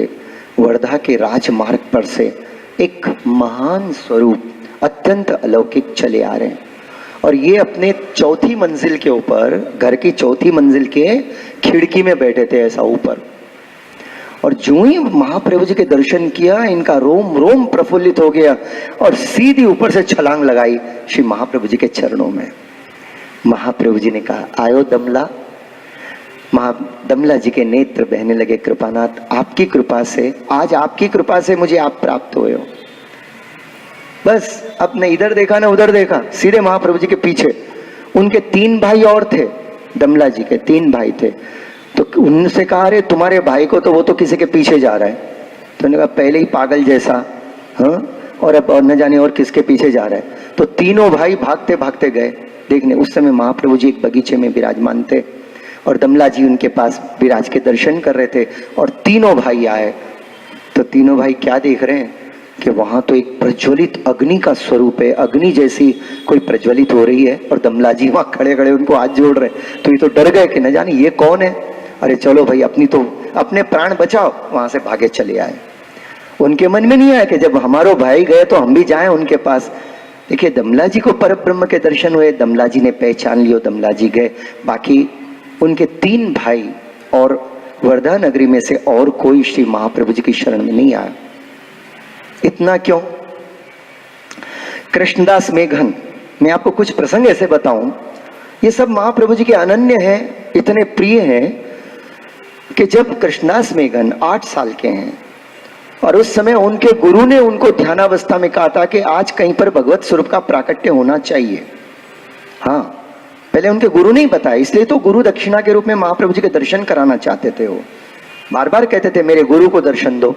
वर्धा के राजमार्ग पर से एक महान स्वरूप अत्यंत अलौकिक चले आ रहे हैं। और ये अपने 4थी मंजिल के ऊपर, घर की 4थी मंजिल के खिड़की में बैठे थे ऐसा ऊपर। और जो ही महाप्रभु जी के दर्शन किया, इनका रोम रोम प्रफुल्लित हो गया और सीधी ऊपर से छलांग लगाई श्री महाप्रभु जी के चरणों में। महाप्रभु जी ने कहा, आयो दमला। दमला जी के नेत्र बहने लगे, कृपानाथ आपकी कृपा से, आज आपकी कृपा से मुझे आप प्राप्त हुए हो। बस अब न इधर देखा न उधर देखा, सीधे महाप्रभु जी के पीछे। उनके 3 भाई और थे, दमला जी के 3 भाई थे। तो उनसे कहा, अरे तुम्हारे भाई को तो वो तो किसी के पीछे जा रहा है। तो उन्होंने कहा, पहले ही पागल जैसा, हाँ, और अब न जाने और किसके पीछे जा रहा है। तो तीनों भाई भागते भागते गए देखने। उस समय महाप्रभु जी एक बगीचे में विराजमान थे और दमला जी उनके पास विराज के दर्शन कर रहे थे। और तीनों भाई आए तो तीनों भाई क्या देख रहे हैं कि वहां तो एक प्रज्वलित अग्नि का स्वरूप है, अग्नि जैसी कोई प्रज्वलित हो रही है। और दमला जी वहां खड़े खड़े उनको हाथ जोड़ रहे। तो ये तो डर गए कि न जाने ये कौन है। अरे चलो भाई, अपने प्राण बचाओ, वहां से भागे चले आए। उनके मन में नहीं आया कि जब हमारो भाई गए तो हम भी जाएं उनके पास। देखिए, दमला जी को परब्रह्म के दर्शन हुए, दमला जी ने पहचान लियो, दमला जी गए। बाकी उनके 3 भाई और वर्धा नगरी में से और कोई श्री महाप्रभु जी की शरण में नहीं आया। इतना क्यों? कृष्णदास मेघन, मैं आपको कुछ प्रसंग ऐसे बताऊं, ये सब महाप्रभु जी के अनन्य हैं, इतने प्रिय हैं कि जब कृष्णदास मेघन 8 साल के हैं और उस समय उनके गुरु ने उनको ध्यानावस्था में कहा था कि आज कहीं पर भगवत स्वरूप का प्राकट्य होना चाहिए। हाँ, पहले उनके गुरु नहीं बताया, इसलिए तो गुरु दक्षिणा के रूप में महाप्रभु जी के दर्शन कराना चाहते थे। वो बार बार कहते थे, मेरे गुरु को दर्शन दो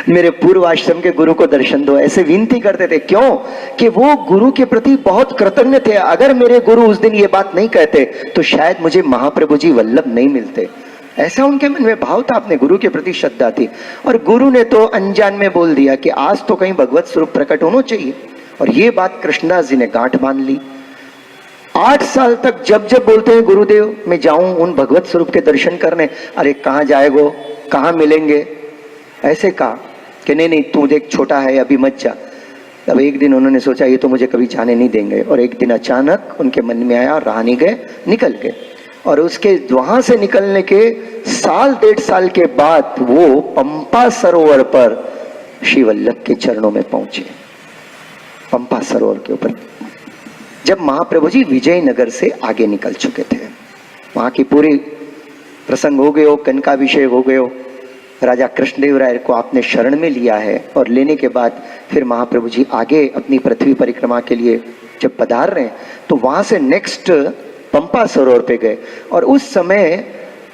मेरे पूर्व आश्रम के गुरु को दर्शन दो, ऐसे विनती करते थे। क्यों? कि वो गुरु के प्रति बहुत कृतज्ञ थे। अगर मेरे गुरु उस दिन ये बात नहीं कहते तो शायद मुझे महाप्रभु जी वल्लभ नहीं मिलते। ऐसा उनके मन में भाव था, अपने गुरु के प्रति श्रद्धा थी। और गुरु ने तो अनजान में बोल दिया कि आज तो कहीं भगवत स्वरूप प्रकट होना चाहिए। और ये बात कृष्णदास जी ने गांठ बांध ली। 8 साल तक जब जब बोलते हैं गुरुदेव मैं जाऊं उन भगवत स्वरूप के दर्शन करने, अरे कहाँ जाएगो, कहाँ मिलेंगे, ऐसे कहा कि नहीं तू देख छोटा है अभी मत जा। अब एक दिन उन्होंने सोचा ये तो मुझे कभी जाने नहीं देंगे। और एक दिन अचानक उनके मन में आया, रहा नहीं गए, निकल गए। और उसके वहां से निकलने के 1.5 साल के बाद वो पंपा सरोवर पर श्री वल्लभ के चरणों में पहुंचे। पंपा सरोवर के ऊपर जब महाप्रभु जी विजयनगर से आगे निकल चुके थे, वहां की पूरी प्रसंग हो गए हो, कनकाभिषेक हो गए हो, राजा कृष्णदेव राय को आपने शरण में लिया है। और लेने के बाद फिर महाप्रभु जी आगे अपनी पृथ्वी परिक्रमा के लिए जब पधार रहे हैं तो वहां से नेक्स्ट पंपा सरोवर पे गए। और उस समय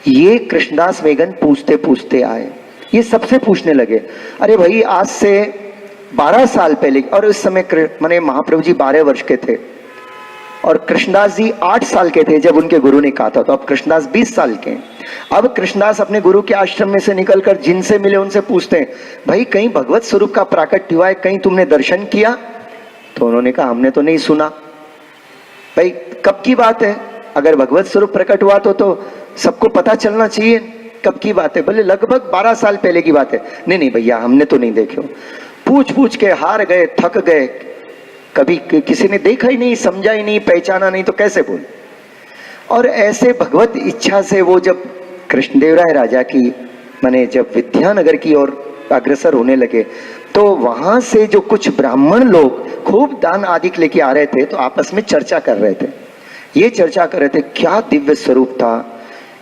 ये कृष्णदास मेघन पूछते पूछते आए, ये सबसे पूछने लगे, अरे भाई आज से 12 साल पहले, और उस समय माने महाप्रभु जी 12 वर्ष के थे और कृष्णदास जी 8 साल के थे जब उनके गुरु ने कहा था, तो अब कृष्णदास 20 साल के हैं। अब कृष्णदास अपने गुरु के आश्रम में से निकलकर जिनसे मिले उनसे पूछते हैं, भाई कहीं भगवत स्वरूप का प्राकट्य हुआ है, कहीं तुमने दर्शन किया? तो उन्होंने कहा हमने तो नहीं सुना। भाई कब की बात है? अगर भगवत स्वरूप प्रकट हुआ तो सबको पता चलना चाहिए, कब की बात है? बोले लगभग 12 साल पहले की बात है। नहीं नहीं भैया हमने तो नहीं देखे। पूछ पूछ के हार गए, थक गए, कभी किसी ने देखा ही नहीं, समझा ही नहीं, पहचाना नहीं, तो कैसे बोल? और ऐसे भगवत इच्छा से वो जब कृष्णदेवराय राजा की माने जब विद्यानगर की ओर अग्रसर होने लगे, तो वहां से जो कुछ ब्राह्मण लोग खूब दान आदि लेके आ रहे थे, तो आपस में चर्चा कर रहे थे। ये चर्चा कर रहे थे क्या दिव्य स्वरूप था,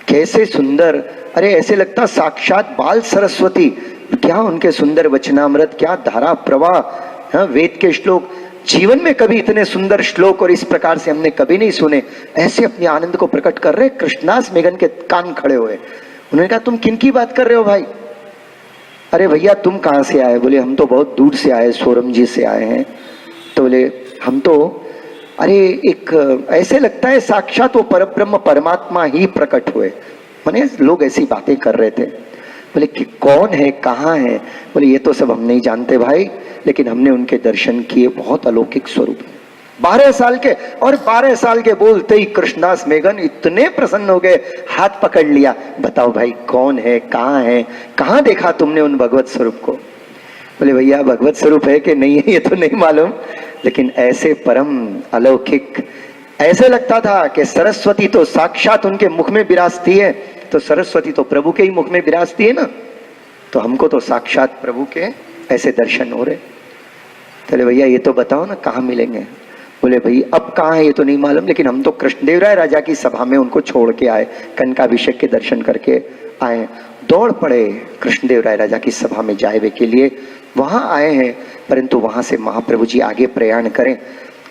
कैसे सुंदर, अरे ऐसे लगता साक्षात बाल सरस्वती, क्या उनके सुंदर वचनामृत, क्या धारा प्रवाह, हाँ, वेद के श्लोक, जीवन में कभी इतने सुंदर श्लोक और इस प्रकार से हमने कभी नहीं सुने। ऐसे अपने आनंद को प्रकट कर रहे। कृष्णदास मेघन के कान खड़े हुए। उन्होंने कहा तुम किन की बात कर रहे हो भाई? अरे भैया तुम कहाँ से आए? बोले हम तो बहुत दूर से आए, सोरम जी से आए हैं। तो बोले हम तो, अरे एक ऐसे लगता है साक्षात वो परब्रह्म परमात्मा ही प्रकट हुए। माने लोग ऐसी बातें कर रहे थे। बोले कि कौन है, कहाँ है? बोले ये तो सब हम नहीं जानते भाई, लेकिन हमने उनके दर्शन किए, बहुत अलौकिक स्वरूप। 12 साल के, और 12 साल के बोलते ही कृष्णदास मेघन इतने प्रसन्न हो गए, हाथ पकड़ लिया, बताओ भाई कौन है, कहाँ है, कहाँ देखा तुमने उन भगवत स्वरूप को? बोले भैया भगवत स्वरूप है कि नहीं है ये तो नहीं मालूम, लेकिन ऐसे परम अलौकिक, ऐसे लगता था कि सरस्वती तो साक्षात उनके मुख में विराजती है, तो सरस्वती तो प्रभु के ही मुख में विराजती है ना, तो हमको तो साक्षात प्रभु के ऐसे दर्शन हो रहे। चले भैया ये तो बताओ ना कहाँ मिलेंगे? बोले भाई अब कहाँ है ये तो नहीं मालूम, लेकिन हम तो कृष्णदेवराय राजा की सभा में उनको छोड़ के आए, कनकाभिषेक के दर्शन करके आए। दौड़ पड़े कृष्णदेवराय राजा की सभा में जाए के लिए, वहां आए हैं, परंतु वहां से महाप्रभु जी आगे प्रयाण करें।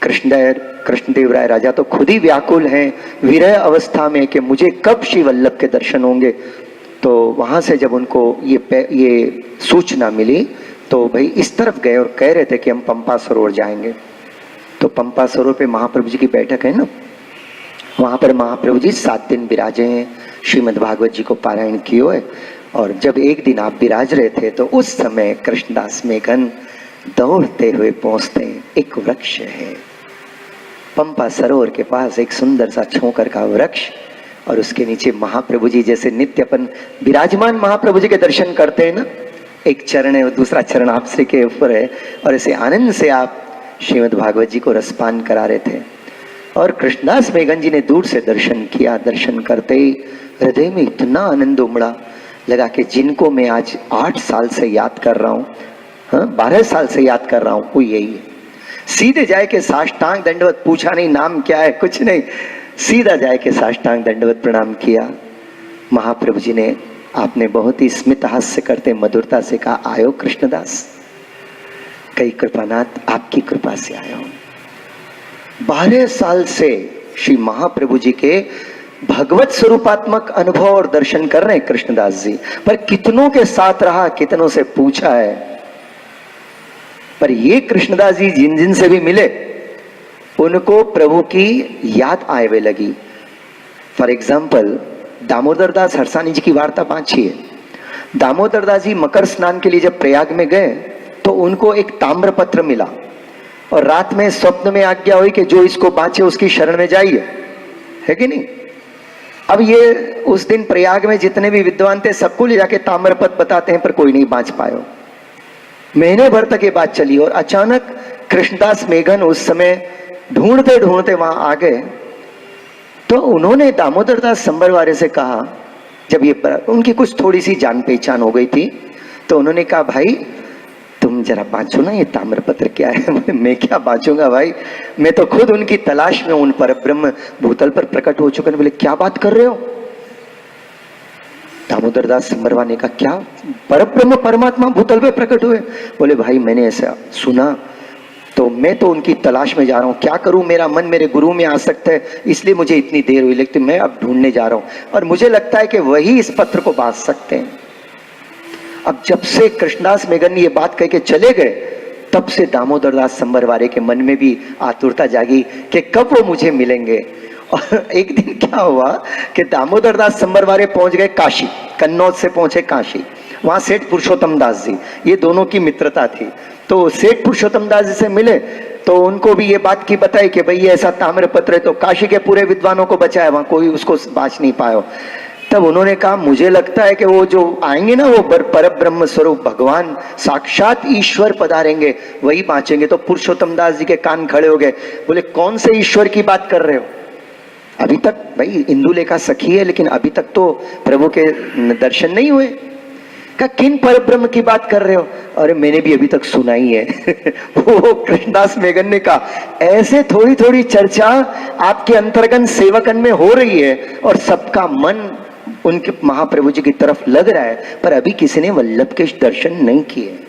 कृष्णदेवराय राजा तो खुद ही व्याकुल हैं, विरह अवस्था में कि मुझे कब श्री वल्लभ के दर्शन होंगे। तो वहां से जब उनको ये सूचना मिली, तो भाई इस तरफ गए और कह रहे थे कि हम पंपा सरोवर जाएंगे। तो पंपा सरोवर पे महाप्रभु जी की बैठक है ना, वहां पर महाप्रभु जी 7 दिन विराजे हैं, श्रीमद् भागवत जी को पारायण किए हुए। और जब एक दिन आप विराज रहे थे, तो उस समय कृष्णदास मेघन दौड़ते हुए पहुंचते हैं। एक वृक्ष है पंपा सरोवर के पास, एक सुंदर सा छोकर का वृक्ष, और उसके नीचे महाप्रभु जी, जैसे नित्य अपन विराजमान महाप्रभु जी के दर्शन करते हैं ना, एक चरण है और दूसरा चरण आप श्री के ऊपर है, और ऐसे आनंद से आप श्रीमद् भागवत जी को रसपान करा रहे थे। और कृष्णदास मेघन जी ने दूर से दर्शन किया। दर्शन करते ही हृदय में इतना आनंद उमड़ा, लगा कि जिनको मैं आज 8 साल से याद कर रहा हूँ, हाँ 12 साल से याद कर रहा हूँ, वो यही है। सीधे जाए के साष्टांग दंडवत, पूछा नहीं नाम क्या है, कुछ नहीं, सीधा जाए के साष्टांग दंडवत प्रणाम किया। महाप्रभु जी ने, आपने बहुत ही स्मित हास्य करते मधुरता से कहा, आयो कृष्णदास, कई कृपानाथ आपकी कृपा से आया हूं। 12 साल से श्री महाप्रभु जी के भगवत स्वरूपात्मक अनुभव और दर्शन कर रहे हैं कृष्णदास जी, पर कितनों के साथ रहा, कितनों से पूछा है, पर ये कृष्णदास जी जिन जिन से भी मिले, उनको प्रभु की याद आए हुए लगी। फॉर एग्जाम्पल दामोदर दास हरसानी जी की वार्ता बांची है। दामोदर दास जी मकर स्नान के लिए जब प्रयाग में गए, तो उनको एक ताम्र पत्र मिला, और रात में स्वप्न में आज्ञा हुई कि जो इसको बांचे उसकी शरण में जाइए, है कि नहीं? अब ये उस दिन प्रयाग में जितने भी विद्वान थे, सबको ले जाके ताम्रपत्र बताते हैं, पर कोई नहीं बांच पाया। महीने भर तक ये बात चली, और अचानक कृष्णदास मेघन उस समय ढूंढते ढूंढते वहां आ गए। तो उन्होंने दामोदर दास संबरवारे से कहा, जब ये उनकी कुछ थोड़ी सी जान पहचान हो गई थी, तो उन्होंने कहा भाई तुम जरा बांचो ना, ये ताम्रपत्र क्या है? मैं क्या बांचूंगा भाई, मैं तो खुद उनकी तलाश में उन पर ब्रह्म भूतल पर प्रकट हो चुके हैं। बोले क्या बात कर रहे हो? दामोदर दास संबरवा ने कहा, क्या परब्रह्म परमात्मा भूतल पे प्रकट हुए? बोले भाई मैंने ऐसा सुना, तो मैं तो उनकी तलाश में जा रहा हूँ, क्या करूँ, मेरा मन मेरे गुरु में आसक्त है, इसलिए मुझे इतनी देर हुई, लेकिन मैं अब ढूंढने जा रहा हूँ और मुझे लगता है कि वही इस पत्र को बांध सकते हैं। अब जब से कृष्णदास मेघन ने ये बात कह के चले गए, तब से दामोदर दास संबरवारे के मन में भी आतुरता जागी कि कब वो मुझे मिलेंगे। और एक दिन क्या हुआ कि दामोदर दास संबरवारे पहुंच गए काशी, कन्नौज से पहुंचे काशी। वहां सेठ पुरुषोत्तम दास जी, ये दोनों की मित्रता थी, तो सेठ पुरुषोत्तम दास जी से मिले तो उनको भी ये बात की बताई कि भाई ये ऐसा ताम्रपत्र है, तो काशी के पूरे विद्वानों को बचाया, वहां कोई उसको बाँच नहीं पाया। तब उन्होंने कहा मुझे लगता है कि वो जो आएंगे ना, वो पर ब्रह्म स्वरूप भगवान साक्षात ईश्वर पधारेंगे, वही बाँचेंगे। तो पुरुषोत्तम दास जी के कान खड़े हो गए, बोले कौन से ईश्वर की बात कर रहे हो? अभी तक भाई इंदुलेखा सखी है, लेकिन अभी तक तो प्रभु के दर्शन नहीं हुए। कहा किन पर ब्रह्म की बात कर रहे हो? अरे मैंने भी अभी तक सुना ही है। वो कृष्णदास मेघन ने कहा ऐसे थोड़ी थोड़ी चर्चा आपके अंतर्गत सेवकन में हो रही है और सबका मन उनके महाप्रभु जी की तरफ लग रहा है, पर अभी किसी ने वल्लभ के दर्शन नहीं किए।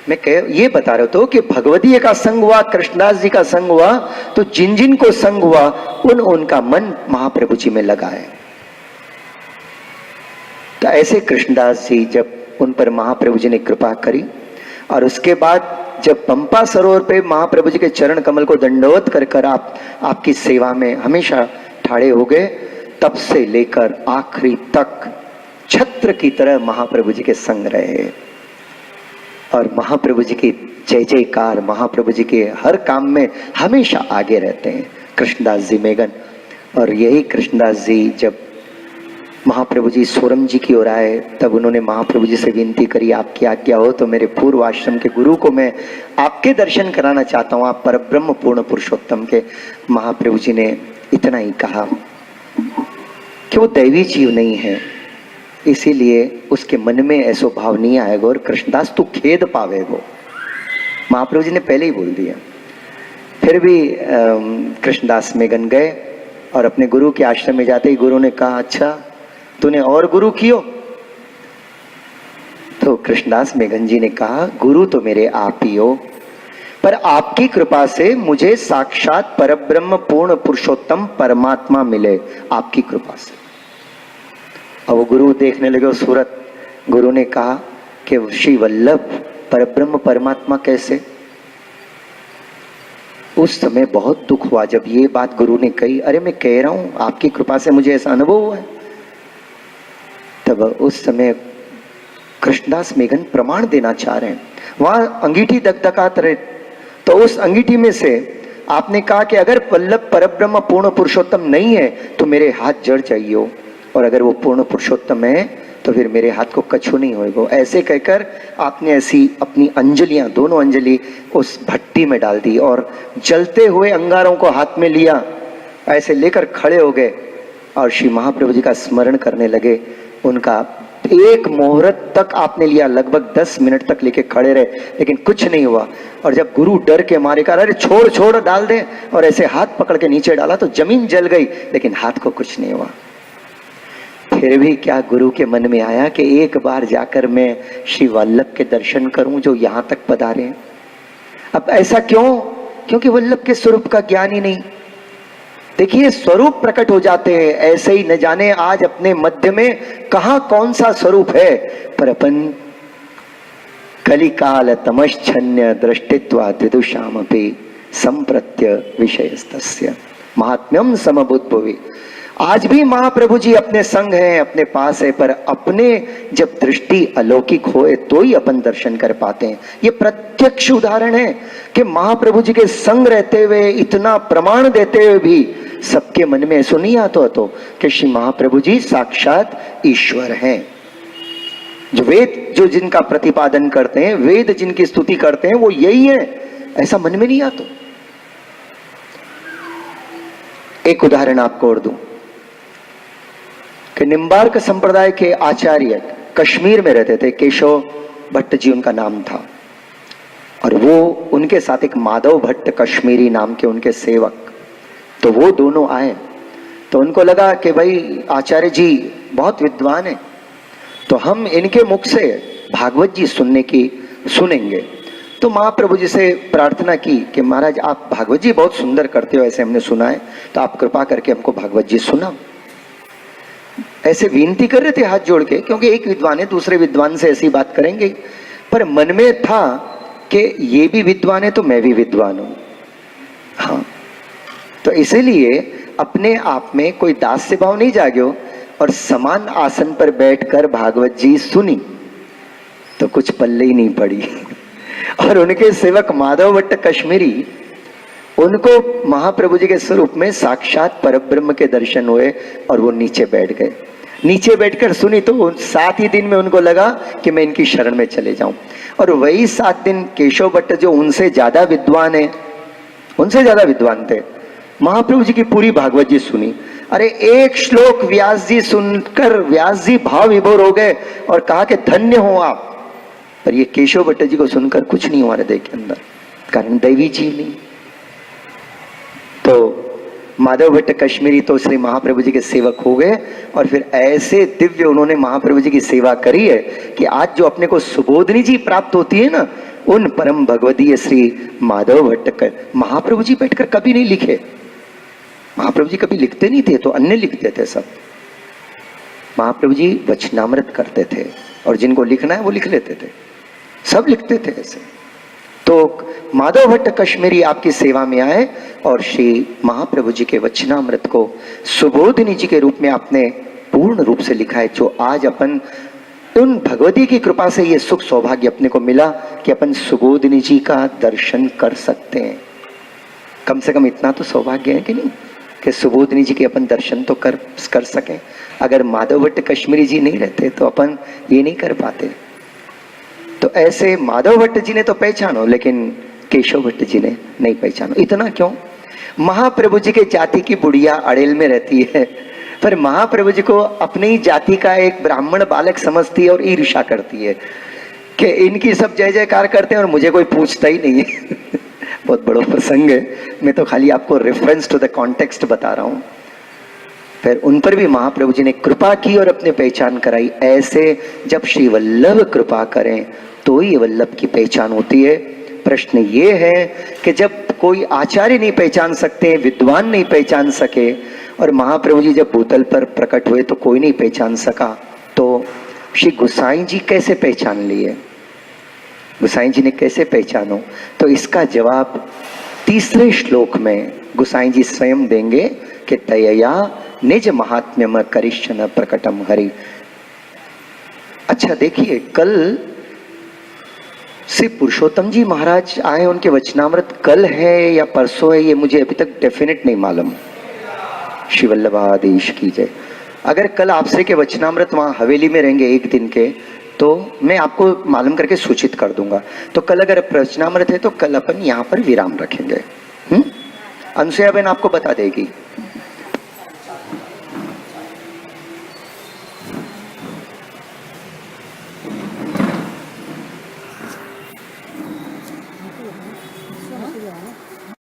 मैं ये बता रहा था कि भगवती का संग हुआ, कृष्णदास जी का संग हुआ, तो जिन जिन को संग हुआ उनका मन महाप्रभु जी में लगा है। तो ऐसे कृष्णदास जी जब उन पर महाप्रभु जी ने कृपा करी और उसके बाद जब पंपा सरोवर पे महाप्रभु जी के चरण कमल को दंडवत कर कर आपकी सेवा में हमेशा ठाड़े हो गए, तब से लेकर आखिरी तक छत्र की तरह महाप्रभु जी के संग रहे और महाप्रभु जी की जय जयकार, महाप्रभु जी के हर काम में हमेशा आगे रहते हैं कृष्णदास जी मेघन। और यही कृष्णदास जी जब महाप्रभु जी सोरम जी की ओर आए, तब उन्होंने महाप्रभु जी से विनती करी आपकी आज्ञा हो तो मेरे पूर्व आश्रम के गुरु को मैं आपके दर्शन कराना चाहता हूँ, आप परब्रह्म पूर्ण पुरुषोत्तम के। महाप्रभु जी ने इतना ही कहा कि वो दैवी जीव नहीं है, इसीलिए उसके मन में ऐसा भाव नहीं आएगा और कृष्णदास तू खेद पावेगो। महाप्रभु जी ने पहले ही बोल दिया। फिर भी कृष्णदास मेघन गए और अपने गुरु के आश्रम में जाते ही गुरु ने कहा अच्छा तूने और गुरु कियो? तो कृष्णदास मेघन जी ने कहा गुरु तो मेरे आप ही हो, पर आपकी कृपा से मुझे साक्षात परब्रह्म पूर्ण पुरुषोत्तम परमात्मा मिले, आपकी कृपा से। अब वो गुरु देखने लगे सूरत। गुरु ने कहा कि श्री वल्लभ परब्रह्म परमात्मा कैसे? उस समय बहुत दुख हुआ जब ये बात गुरु ने कही। अरे मैं कह रहा हूं आपकी कृपा से मुझे ऐसा अनुभव हुआ है। तब उस समय कृष्णदास मेघन प्रमाण देना चाह रहे हैं, वहां अंगीठी दगदगात रहे, तो उस अंगीठी में से आपने कहा कि अगर वल्लभ परब्रह्म पूर्ण पुरुषोत्तम नहीं है तो मेरे हाथ जड़ चाहिए हो, और अगर वो पूर्ण पुरुषोत्तम है तो फिर मेरे हाथ को कछु नहीं होएगा। ऐसे कहकर आपने ऐसी अपनी अंजलियां, दोनों अंजलि उस भट्टी में डाल दी और जलते हुए अंगारों को हाथ में लिया, ऐसे लेकर खड़े हो गए और श्री महाप्रभु जी का स्मरण करने लगे। उनका एक मुहूर्त तक आपने लिया, लगभग 10 मिनट तक लेके खड़े रहे, लेकिन कुछ नहीं हुआ। और जब गुरु डर के मारे कहा अरे छोड़ छोड़ डाल दे, और ऐसे हाथ पकड़ के नीचे डाला तो जमीन जल गई, लेकिन हाथ को कुछ नहीं हुआ। फिर भी क्या गुरु के मन में आया कि एक बार जाकर मैं श्री वल्लभ के दर्शन करूं जो यहां तक पधारे हैं। अब ऐसा क्यों? क्योंकि वल्लभ के स्वरूप का ज्ञान ही नहीं। देखिए स्वरूप प्रकट हो जाते हैं, ऐसे ही न जाने आज अपने मध्य में कहां कौन सा स्वरूप है, पर अपन कलिकाल तमश्चन्य दृष्टित्वा विदुषामपि संप्रत्य विषयस्तस्य महात्म्यम समबुद्भुवि। आज भी महाप्रभु जी अपने संग हैं, अपने पास है, पर अपने जब दृष्टि अलौकिक होए तो ही अपन दर्शन कर पाते हैं। ये प्रत्यक्ष उदाहरण है कि महाप्रभु जी के संग रहते हुए, इतना प्रमाण देते हुए भी सबके मन में ऐसा नहीं आता तो कि श्री महाप्रभु जी साक्षात ईश्वर हैं। जो वेद जो जिनका प्रतिपादन करते हैं, वेद जिनकी स्तुति करते हैं, वो यही है, ऐसा मन में नहीं आता। एक उदाहरण आपको और दूं कि निम्बार्क संप्रदाय के आचार्य कश्मीर में रहते थे, केशव भट्ट जी उनका नाम था, और वो उनके साथ एक माधव भट्ट कश्मीरी नाम के उनके सेवक, तो वो दोनों आए। तो उनको लगा कि भाई आचार्य जी बहुत विद्वान है, तो हम इनके मुख से भागवत जी सुनेंगे। तो महाप्रभु जी से प्रार्थना की कि महाराज आप भागवत जी बहुत सुंदर करते हो, ऐसे हमने सुना है, तो आप कृपा करके हमको भागवत जी सुनाओ। ऐसे विनती कर रहे थे हाथ जोड़ के, क्योंकि एक विद्वान है, दूसरे विद्वान से ऐसी बात करेंगे, पर मन में था कि ये भी विद्वान है तो मैं भी विद्वान हूं। हाँ, तो इसीलिए अपने आप में कोई दास्य भाव नहीं जाग्यो और समान आसन पर बैठकर भागवत जी सुनी तो कुछ पल्ले ही नहीं पड़ी। और उनके सेवक माधव भट्ट कश्मीरी, उनको महाप्रभु जी के स्वरूप में साक्षात परब्रह्म के दर्शन हुए और वो नीचे बैठ गए। नीचे बैठकर सुनी तो 7 ही दिन में उनको लगा कि मैं इनकी शरण में चले जाऊं। और वही 7 दिन केशव भट्ट जो उनसे ज्यादा विद्वान है, उनसे ज्यादा विद्वान थे, महाप्रभु जी की पूरी भागवत जी सुनी। अरे एक श्लोक व्यास जी सुनकर व्यास जी भाव विभोर हो गए और कहा कि धन्य हो आप। पर ये केशव भट्ट जी को सुनकर कुछ नहीं हुआ हृदय के अंदर, कारण दैवी जीव नहीं। तो माधव भट्ट कश्मीरी तो श्री महाप्रभु जी के सेवक हो गए और फिर ऐसे दिव्य उन्होंने महाप्रभु जी की सेवा करी है कि आज जो अपने को सुबोधनी जी प्राप्त होती है ना, उन परम भगवदीय श्री माधव भट्ट महाप्रभु जी बैठकर कभी नहीं लिखे। महाप्रभु जी कभी लिखते नहीं थे, तो अन्य लिखते थे सब। महाप्रभु जी वचनामृत करते थे और जिनको लिखना है वो लिख लेते थे, सब लिखते थे ऐसे। तो माधव भट्ट कश्मीरी आपकी सेवा में आए और श्री महाप्रभु जी के वचनामृत को सुबोधिनी जी के रूप में आपने पूर्ण रूप से लिखा है, जो आज अपन उन भगवती की कृपा से ये सुख सौभाग्य अपने को मिला कि अपन सुबोधिनी जी का दर्शन कर सकते हैं। कम से कम इतना तो सौभाग्य है कि नहीं, कि सुबोधिनी जी के अपन दर्शन तो कर सकें। अगर माधव भट्ट कश्मीरी जी नहीं रहते तो अपन ये नहीं कर पाते। तो ऐसे माधव भट्ट जी ने तो पहचानो, लेकिन केशव भट्ट जी ने नहीं पहचानो। इतना क्यों? महाप्रभु जी के जाति की बुढ़िया अड़ेल में रहती है, पर महाप्रभु जी को अपनी ही जाति का एक ब्राह्मण बालक समझती है और ईर्ष्या करती है कि इनकी सब जय जयकार करते हैं और मुझे कोई पूछता ही नहीं है। बहुत बड़ा प्रसंग है, मैं तो खाली आपको रेफरेंस टू द कॉन्टेक्स्ट बता रहा हूं। फिर उन पर भी महाप्रभु जी ने कृपा की और अपनी पहचान कराई। ऐसे जब श्री वल्लभ कृपा करें तो ही वल्लभ की पहचान होती है। प्रश्न ये है कि जब कोई आचार्य नहीं पहचान सकते, विद्वान नहीं पहचान सके, और महाप्रभु जी जब भूतल पर प्रकट हुए तो कोई नहीं पहचान सका, तो श्री गोसाई जी कैसे पहचान लिए? गोसाई जी ने कैसे पहचानो? तो इसका जवाब 3 श्लोक में गोसाई जी स्वयं देंगे कि तयया निज महात्म्यम करिष्यन प्रकटम हरि। अच्छा देखिए, कल श्री पुरुषोत्तम जी महाराज आए, उनके वचनामृत कल है या परसों है, ये मुझे अभी तक डेफिनेट नहीं मालूम। श्री वल्लभाधीश की जय। अगर कल आपसे के वचनामृत वहां हवेली में रहेंगे 1 दिन के, तो मैं आपको मालूम करके सूचित कर दूंगा। तो कल अगर वचनामृत है तो कल अपन यहाँ पर विराम रखेंगे। अनुसुया बहन आपको बता देगी।